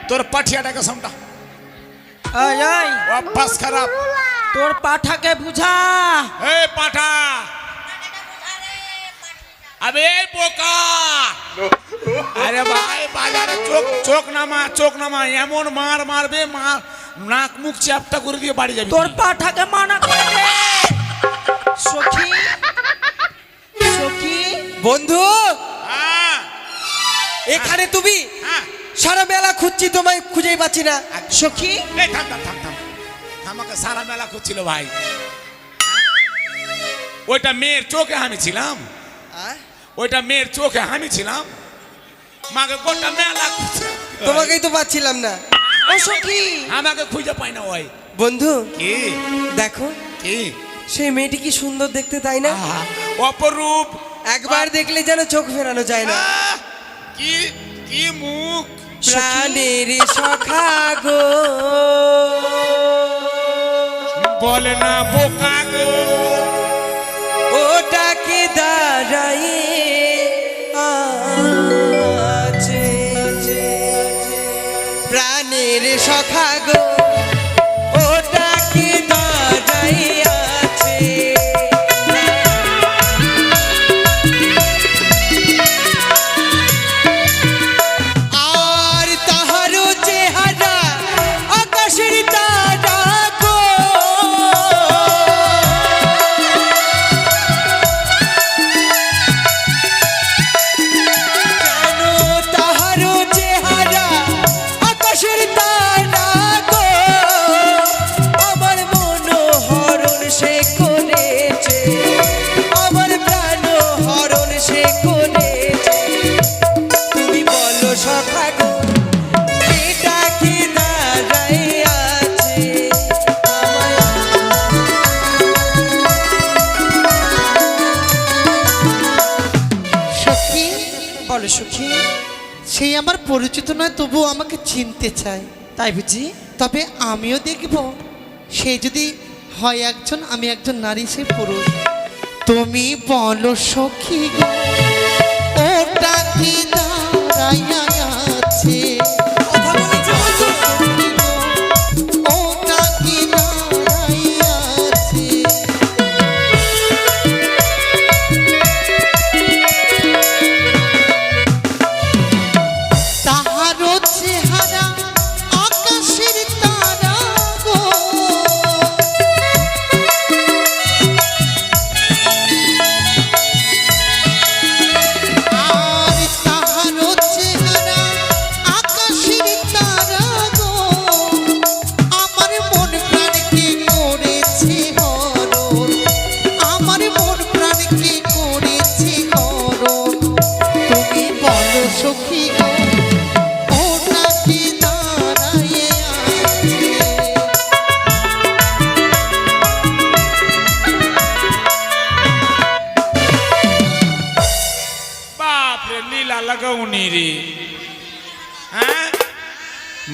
A: তোর পাঠিয়াটাকে সামটা,
D: এই এই
A: অভ্যাস খারাপ।
D: তোর পাঠাকে বুঝা।
A: এই পাঠা, আবে বোকা, আরে ভাই বাজারে চোখ নামা এমন মার মারবে, মার নাক মুখ চ্যাপটা করে দিয়ে বাড়ি যাবি।
D: তোর পাঠাকে মানা করে দে। সখী সখী
H: বন্ধু,
A: হ্যাঁ,
H: এখানে তুমি?
A: হ্যাঁ।
H: সারা মেলা খুঁজছি, তোমায় খুঁজেই পাচ্ছি না।
D: সখী
A: এই থাম থাম থাম থাম, আমাকে সারা মেলা খুঁজছিল ভাই। ওইটা মেয়ের চোখে আমি ছিলাম, ওইটা মেয়ের চোখে আমি ছিলাম, মাকে গোটা মেলা খুঁজছে,
H: তোমাকেই তো পাচ্ছিলাম না।
D: ও সখী
A: আমাকে খুঁজে পাই না। ওই
H: বন্ধু
A: কি
H: দেখো,
A: কি
H: সেই মেয়েটি কি সুন্দর দেখতে, তাই না?
A: আহা, অপরূপ,
H: একবার দেখলে যেন চোখ ফেরানো যায় না।
A: আহ, কি কি মুখ,
H: প্রাণের সখা গো,
A: বলে না বোকা গো,
H: ওটাকে দাঁড়াই আছে, প্রাণের সখা গো, ওটাকে দাঁড়াই আছে। আর তাহারও চেহারা আকাশের তারা গো, জানো তাহারও চেহারা আকাশের তারা গো, আমার মনোহরণ সে করেছে, আমার প্রাণ হরণ সে করেছে। তুমি বলো সখা গো, এটা কি দাঁড়াই আছে
B: সখী,
D: বলো সখী।
B: সেই আমার পরিচিত নয়, তবুও আমাকে চিনতে চায়।
D: তাই বুঝি?
B: তবে আমিও দেখব, সে যদি হয় একজন, আমি একজন নারী, সে পুরুষ। তুমি বলো সখী গো, ওটা কি দাঁড়াইয়া আছে,
H: কথা বলেছে বন্ধু।
B: ওটা কি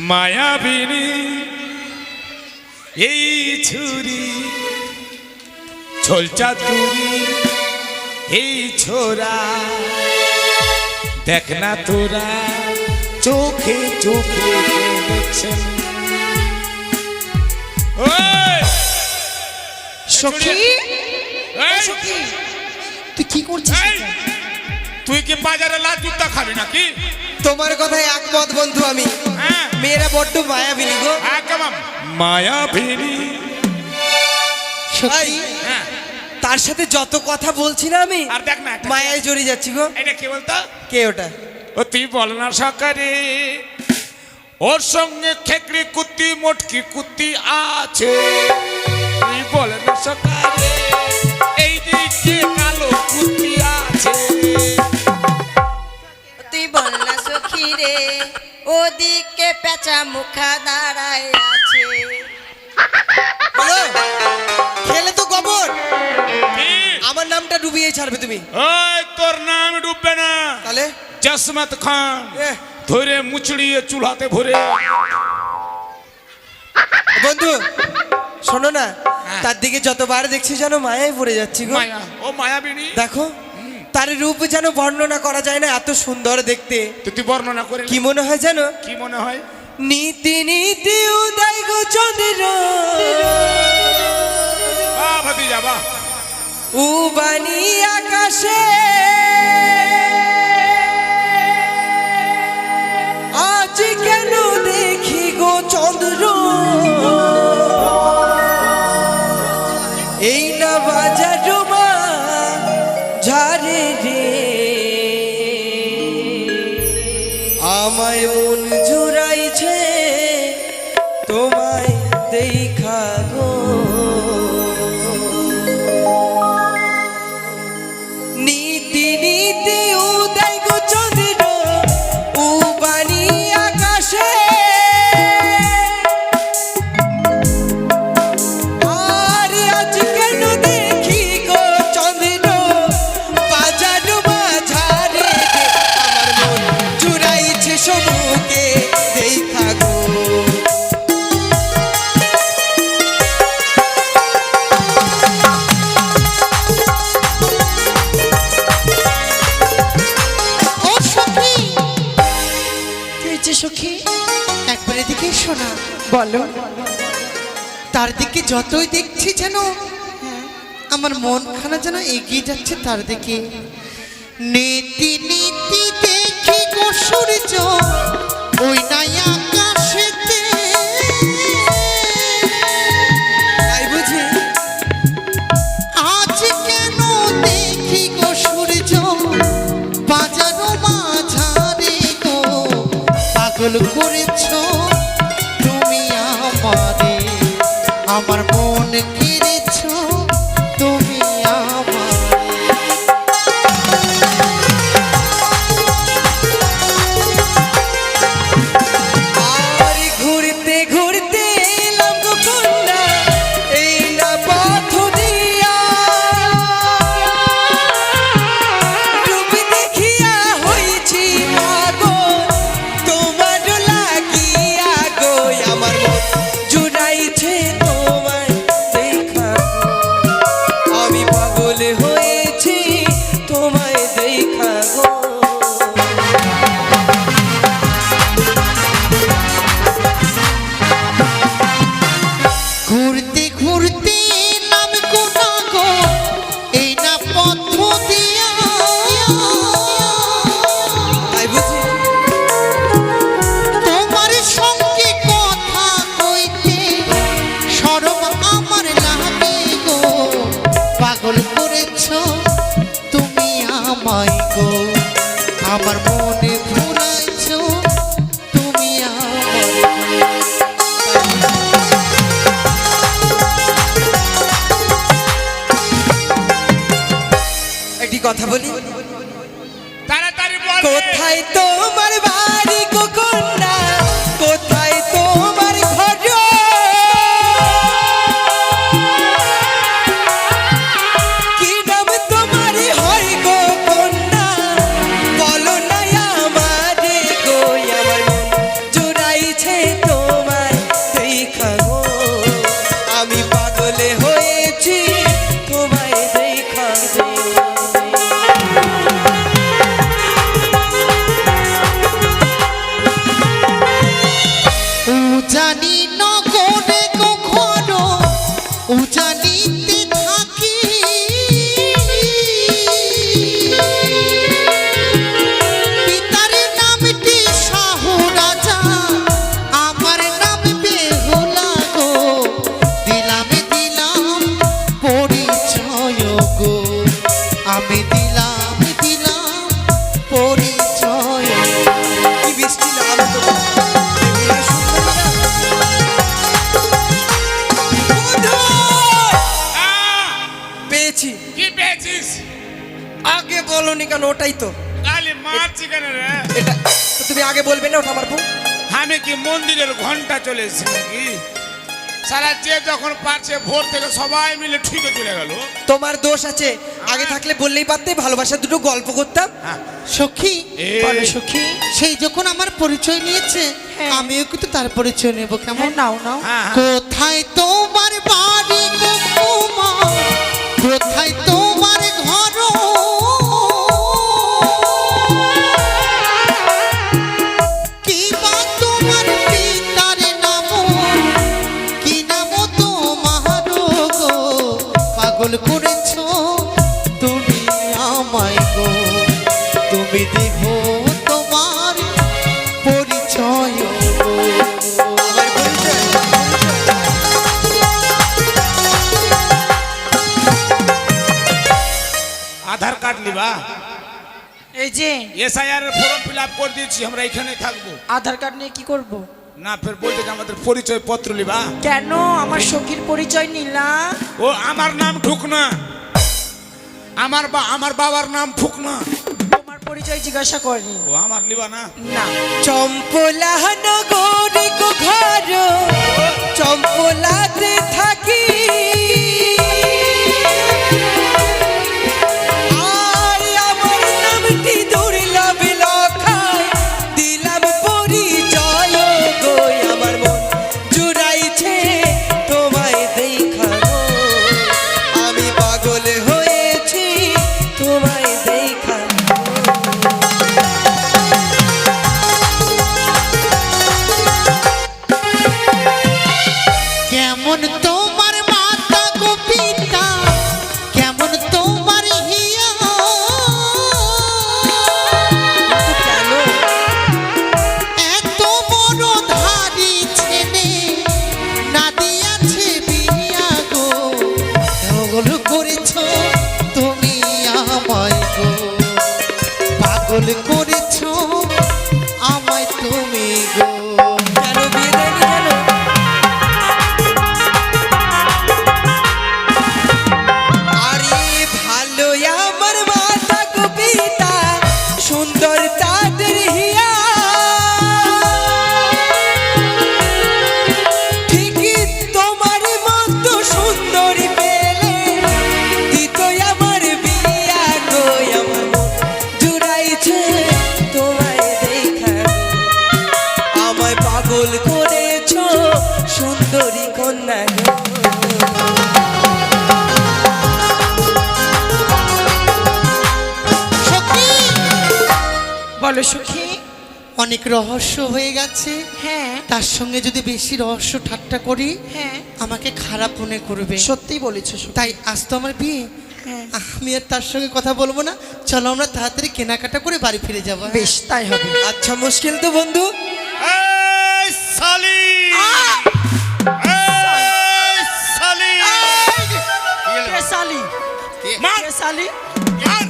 A: মায়াবিনী এই ছুরি ঝোলচা তুরি এই ছোরা দেখ না তোরা চোখে চোখে কে দেখছেন। ওই!
B: সখী
A: এই!
B: সখী তুই কি করছিস
A: এই! তুই কি বাজারে লাল জুতা খাবি নাকি?
H: তোমার কথায় একমত বন্ধু আমি।
A: হ্যাঁ
H: মেয়েরা বড্ড মায়াবিনী গো।
A: একদম মায়াবিনী।
B: সখী
A: হ্যাঁ
H: তার সাথে যত কথা বলছি না আমি,
A: আর দেখ না একটা-
H: মায়ায় জড়িয়ে যাচ্ছি গো।
A: এটা কি বলতো?
H: কে ওটা?
A: ও তুই বল না সকারে ওর সঙ্গে খেকড়ি কুত্তি মোটকি কুত্তি আছে। তুই বল না সকারে এই দিকে কালো কুত্তি আছে।
F: তুই বল না সখী রে ওদিকে পেঁচা মুখা দাঁড়ায় আছে।
H: বলো, খেলে তো গোবর।
A: কি?
H: আমার নামটা ডুবিয়ে ছাড়বে তুমি।
A: ওই তোর নাম ডুববে না,
H: তাহলে
A: জসমত খান
H: এ,
A: ধরে মুচড়িয়ে চুলাতে ভরে।
H: বন্ধু শোনো না, তার দিকে যতবার দেখছি যেন মায়ায় পড়ে যাচ্ছি গো।
A: মায়া ও মায়াবিনী।
H: দেখো তার রূপ যেন বর্ণনা করা যায় না, এত সুন্দর দেখতে।
A: তুই বর্ণনা করে
H: কি মনে হয় জানো?
A: কি মনে হয়?
H: নীতি নীতি উদয় গো চন্দ্র
A: বাহ ভাতিজা বাহ।
H: উবানি আকাশে আজ কেন দেখি গো চন্দ্র এই না বাজার মা ঝারে রে আমায় মন জুড়াইছে তোমায় দেখা গো নীতি নীতি উদয় গো চন্দ্র উবানি আকাশে আর আজ কেন দেখি গো চন্দ্র বাজার মাঝারে আমার মন জুড়াইছে সমুকে দেখা গো
B: ও সখী
D: কি হয়েছে সখী?
B: একবার এদিকে শোনা।
D: বলো।
B: তার দিকে যতই দেখছি যেন আমার মনখানা যেন এগিয়ে যাচ্ছে তার দিকে। নীতি নীতি দেখি গো সূর্য ওই নাই আকাশেতে।
H: তাই বুঝি
B: আজ কেন দেখি গো সূর্য বাজারো মাঝারে গো পাগল করেছ তুমি আমারে। আমার মন কেড়েছ তুমি আমারে।
H: আর ঘুরতে ঘুরতে এলাম গো কন্যা এই না পথ দিয়া রূপ দেখিয়া হইছি পাগল তোমার লাগিয়া গো আমার মন জুড়াইছে তোমায় দেখা গো আমি পাগল হয়েছি তোমায় দেখা গো
B: ঘুরতে ঘুরতে নাম কোনা গো এই না পথ দিয়া।
H: তাই বুঝি
B: তোমার সঙ্গে কথা কইতে শরম আমার লাগে গো পাগল করেছ তুমি আমায় গো। আমার মনে ঘুরাইছ তুমি আমায় গো।
H: একটি কথা বলি,
A: তাড়াতাড়ি বল।
H: কোথায় তোমার বাড়ি গো কন্যা কোথায় তোমার ঘর কি নাম তোমার হয় গো কন্যা বলো না আমারে গো আমার মন জুড়াইছে
B: উজানি নগরে কখনো উজানিতে থাকি পিতার নামটি শাহ রাজা আমার নাম বেহুলা গো দিলাম পরিচয় গো আমি দিলাম পরিচয়।
H: কি বৃষ্টি লাগালো তোমার পেয়েছি।
A: কি পেয়েছিস?
H: আগে বলনি কেন? ওটাই তো
A: গালি মারছি কেন রে?
H: এটা তো তুমি আগে বলবে না ওটা আমার বউ।
A: আমি কি মন্দিরের ঘন্টা চলে এসেছি নাকি? সারা যে যখন পারছে ভোর থেকে সবাই মিলে ঠিকই চলে গেল।
H: তোমার দোষ আছে, আগে থাকলে বললেই পারতে, ভালোবাসা দুটো গল্প করতাম।
B: সখী
D: বলো সখী।
B: সেই যখন আমার পরিচয় নিয়েছে
D: হ্যাঁ।
B: আমিও কিন্তু তার পরিচয় নেব কেমন?
D: হ্যাঁ, নাও নাও।
A: হ্যাঁ, হ্যাঁ।
B: কোথায় তোমার বাড়ি গো বৌমা? কোথায় তোমার ঘর? কি বা তোমার পিতার নাম? কি নাম তোমার গো? পাগল করেছো তুমি আমায় গো, তুমি দেহ তোমার পরিচয় গো।
H: আমার পরিচয়
A: আধার কার্ড লিবা?
D: এই যে
A: এসআইআর এর ফর্ম ফিল আপ করে দিয়েছি, আমরা এখানে থাকবো
D: আধার কার্ড নিয়ে কি করব?
A: না। ফের বলতে যে আমাদের পরিচয় পত্র লিবা।
D: কেন আমার সখীর পরিচয় নিলা?
A: ও আমার নাম ঢুক না, আমার বাবার নাম ফুক না।
D: তোমার পরিচয় জিজ্ঞাসা করি
A: ও আমার লিবা না।
D: না।
H: চম্পলা নগরে গো ঘর, চম্পলাতে থাকি। আর আমার নামটি দুর্লভ লখায়, দিলাম পরিচয় গো। আমার মন জুড়াইছে তোমায় দেখানো, আমি পাগল হয়েছি তোমায় দেখানো।
B: কেমন তোমার মাতা গো পিতা, কেমন তোমার হিয়া?
H: কেন
B: এত বড় ধারি ছেলে না দিয়াছে বিয়া গো, পাগল করেছো তুমি আমায় গো, পাগল করেছো আমায় তুমি গো।
H: কেন বিয়ে দেয়নি কেন? আরে ভালো আমার মাতা গো পিতা, সুন্দর তাদের হিয়া। ঠিকই তোমার মতো সুন্দরী পেলে দিত আমার বিয়া গো। আমার মন জুড়াইছে তোমায় দেখা, আমায় পাগল করেছো সুন্দরী কন্যা গো।
B: সখী
D: বলো সখী।
B: অনেক রহস্য হয়ে গেছে,
D: হ্যাঁ
B: তার সঙ্গে যদি বেশি রহস্য ঠাট্টা করি
D: হ্যাঁ
B: আমাকে খারাপ মনে করবে।
D: সত্যিই বলেছো সখী।
B: তাই আজ তো আমার বিয়ে,
D: হ্যাঁ।
B: আমি আর তার সঙ্গে কথা বলবো না। চলো আমরা তাড়াতাড়ি কেনাকাটা করে বাড়ি ফিরে যাবো।
D: বেশ তাই হবে।
H: আচ্ছা মুশকিল তো বন্ধু।
C: এই সালি, এই সালি। কি হলো?
D: কে শালি?
A: মার,
D: কে শালি?
A: মার।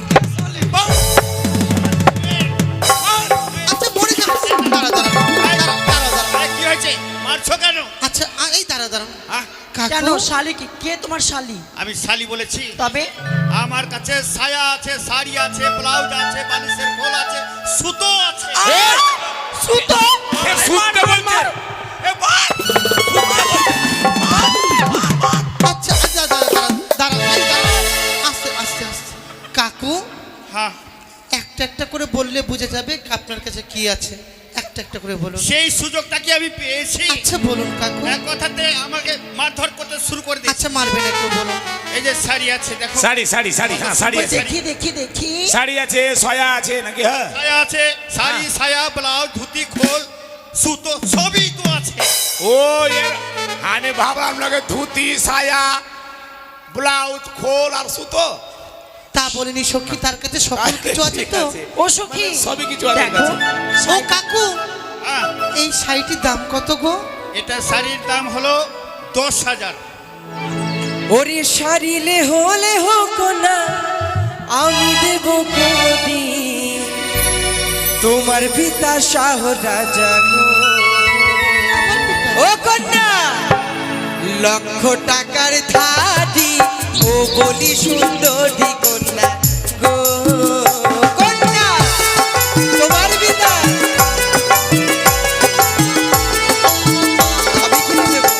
B: আচ্ছা মরে যাবো। দাঁড়া দাঁড়া দাঁড়া দাঁড়া দাঁড়া।
C: আরে কি হয়েছে? মারছো কেন?
B: আচ্ছা এই দাঁড়া দাঁড়া।
C: আহ,
D: কেন
B: কাকু
D: শালি কি? কে তোমার শালি?
C: আমি শালি বলেছি?
D: তবে
C: আমার কাছে সায়া আছে, শাড়ি আছে, ব্লাউজ আছে, বালিশের খোল আছে, সুতো আছে।
D: সুতো?
A: এ শুনতে বলছে। এ মার।
B: আচ্ছা আচ্ছা দাঁড়া দাঁড়া দাঁড়া এই দাঁড়া। আস্তে আস্তে আস্তে। কাকু
C: হ্যাঁ,
B: একটা একটা করে বললে বুঝে যাবে আপনার কাছে কি আছে। একটা একটা করে বলুন।
C: সেই সুযোগটা কি আমি পেয়েছি?
B: আচ্ছা বলুন কাকু।
C: এক কথাতে আমাকে মারধর করতে শুরু করে দিয়েছে।
B: আচ্ছা মারবেন একটু বলুন।
C: এই যে শাড়ি আছে দেখো,
A: শাড়ি শাড়ি শাড়ি, হ্যাঁ শাড়ি
D: ওই
A: আছে,
D: দেখি দেখি দেখি।
A: শাড়ি আছে, সয়া আছে নাকি? হ্যাঁ
C: সায়া আছে, শাড়ি, সায়া, ব্লাউজ, ধুতি, খোল, সুতো সবই তো আছে।
A: ও আমি ভাবলাম লাগে ধুতি সায়া ব্লাউজ খোল আর সুতো।
B: তা বলিনি সখী, তার কাছে সকল কিছু আছে
A: ঠিক
B: তো?
A: আছে।
D: ও সখী
A: সবই কিছু আছে
D: দেখো
B: ও কাকু,
C: হ্যাঁ,
B: এই শাড়িটির দাম কত গো?
C: এটা শাড়ির দাম হলো 10,000।
H: ওরে সারিলে হলে হোক না, আমি দেব কোদি তোমার পিতা শাহ রাজা গো। ও কন্যা, লক্ষ টাকার ধারি ও বলি সুন্দরী কন্যা গো। কন্যা, তোমার পিতা আমি কিনে দেবো।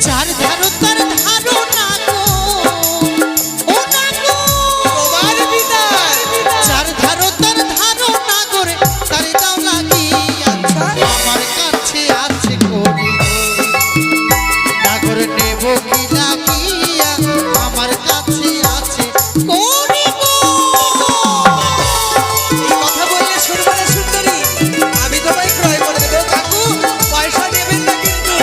B: চার ধারো তার ধারো না গো, ও না গো।
H: তোমার পিতা
B: চার ধারো তার ধারো না করে তারে দাও লাগিয়া, আমার কাছে আছে করি গো, না করে নেব কি লাগিয়া, আমার কাছে আছে করি গো।
H: এই কথা বললে শুনবে না সুন্দরী? আমি তোমায় ক্রয় করে দেবো কাকু, পয়সা নেবেন না কিন্তু।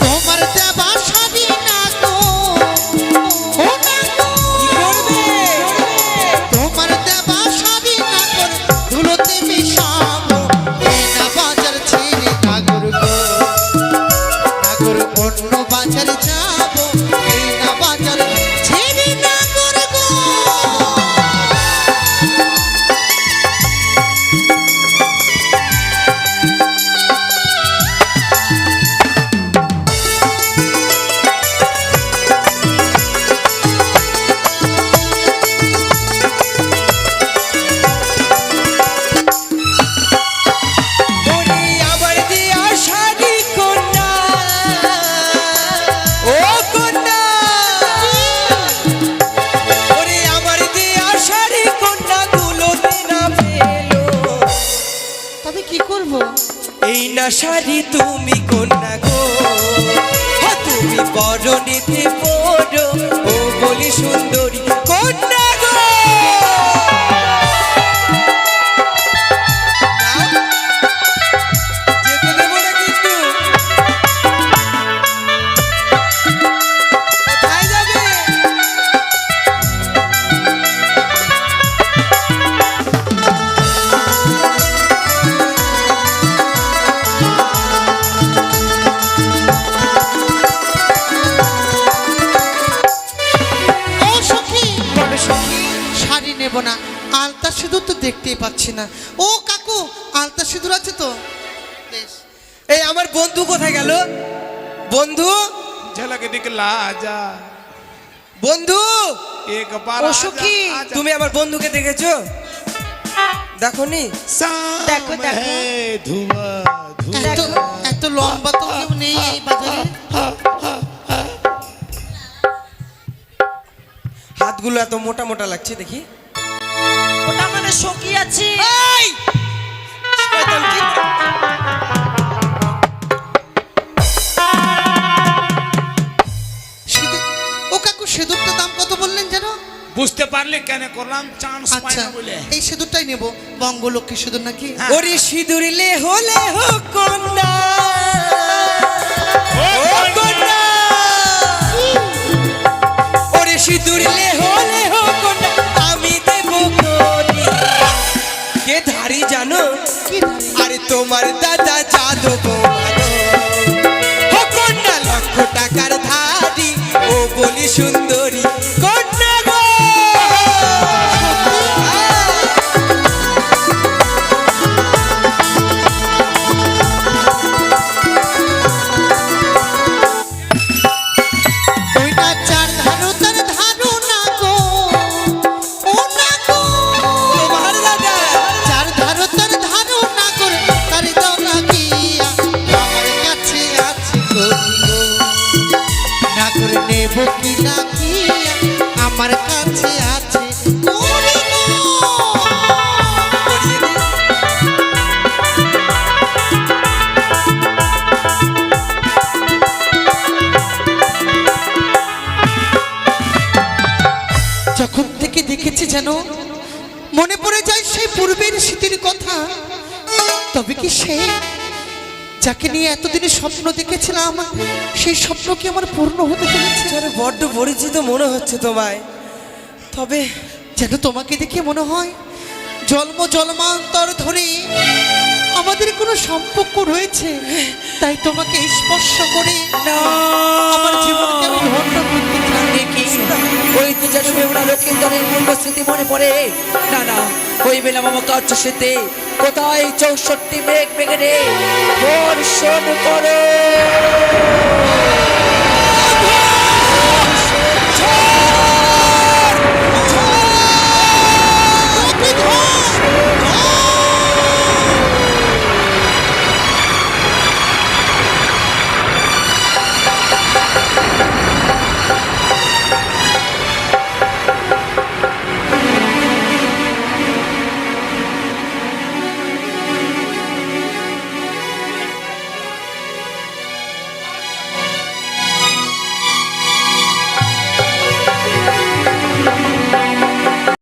B: তোমার দেবা শাড়ি না গো, ও না গো।
H: কি করবে?
B: তোমার দেবা শাড়ি না করে ধুলোতে মিশাবো, এই না বাজার ছেড়ে নাগর গো, নাগর অন্য বাজারে যাবো, এই না বাজার ছেড়ে নাগর গো।
H: ওরে আমার দিয়া শাড়ি কন্যা, ও কন্যা, ওরে আমার দিয়া শাড়ি কন্যা ধুলোতে না ফেলো।
B: তবে কি করব?
H: এই না শাড়ি তুমি কন্যা গো, ও তুমি বরণীতে পড়ো ও বলি সুন্দরী কন্যা গো। নাও, যেতে দেবো না কিন্তু। কোথায় যাবে?
B: ও সখী, শাড়ি নেব না, আলতা সিঁদুর তো দেখতেই পাচ্ছি না। ও কাকু, আলতা সিঁদুর আছে তো? বেশ।
H: এই আমার বন্ধু কোথায় গেল? বন্ধু,
A: झलक दिखला जा
H: বন্ধু,
A: एक बार
D: ও
A: आजा,
D: সখী,
A: आजा।
H: তুমি আমার বন্ধুকে দেখেছো? দেখোনি?
A: शाम
D: देखो, देखो।
A: है धुआं
B: এত এত লম্বা তো কেউ নেই এই বাজারে।
H: হাতগুলো এত মোটা মোটা লাগছে দেখি।
D: ওটা মানে সখী আছে।
H: এই! শয়তান কি?
B: সিঁদুর, ও কাকু সিঁদুরটার দাম কত বললেন যেন?
A: বুঝতে পারলে কেন করলাম চান্স পাই
B: আচ্ছা,
A: না বলে
B: এই সিঁদুরটাই নেব, বঙ্গলক্ষ্মী সিঁদুর নাকি?
A: হ্যাঁ।
H: ওরে সিঁদুরিলে হলে হো কন্যা, ও কন্যা, ওরে সিঁদুরিলে হলে হো কন্যা, আমি দেব কোটি। কে ধারি জানো?
B: কি ধারে?
H: আরে তোমার দাদা যাদব মানো। ও কন্যা, লক্ষ টাকার ধারি ও বলি সুন্দরী কন্যা গো।
B: ওইটা চার ধারো তার ধারো না গো, ও না গো।
H: তোমার দাদা
B: চার ধারো তার ধারো না করে তারে দাও লাগিয়া, আমার কাছে আছে করি গো, না করে নেব কি লাগিয়া, যখন থেকে দেখেছি যেন মনে পড়ে যায় সেই পূর্বের স্মৃতির কথা। তবে কি সে যাকে নিয়ে এতদিনে স্বপ্ন দেখেছিলাম সেই স্বপ্ন কি আমার পূর্ণ হতে চলেছে?
H: যেন বড্ড পরিচিত মনে হচ্ছে তোমায়। তবে
B: যেন তোমাকে দেখে মনে হয় জন্ম জন্মান্তর ধরে আমাদের কোনো সম্পর্ক রয়েছে, তাই তোমাকে স্পর্শ করে আমার জীবনকে আমি ধন্য করতে চাই।
E: ওই তো যেন বেউলা লক্ষিন্দরের পূর্ব স্মৃতি মনে পড়ে। না না, ওই বেলা মামা কার্য স্মৃতি কোথায় 64 মেঘ মেঘে রে বর্ষণ করো।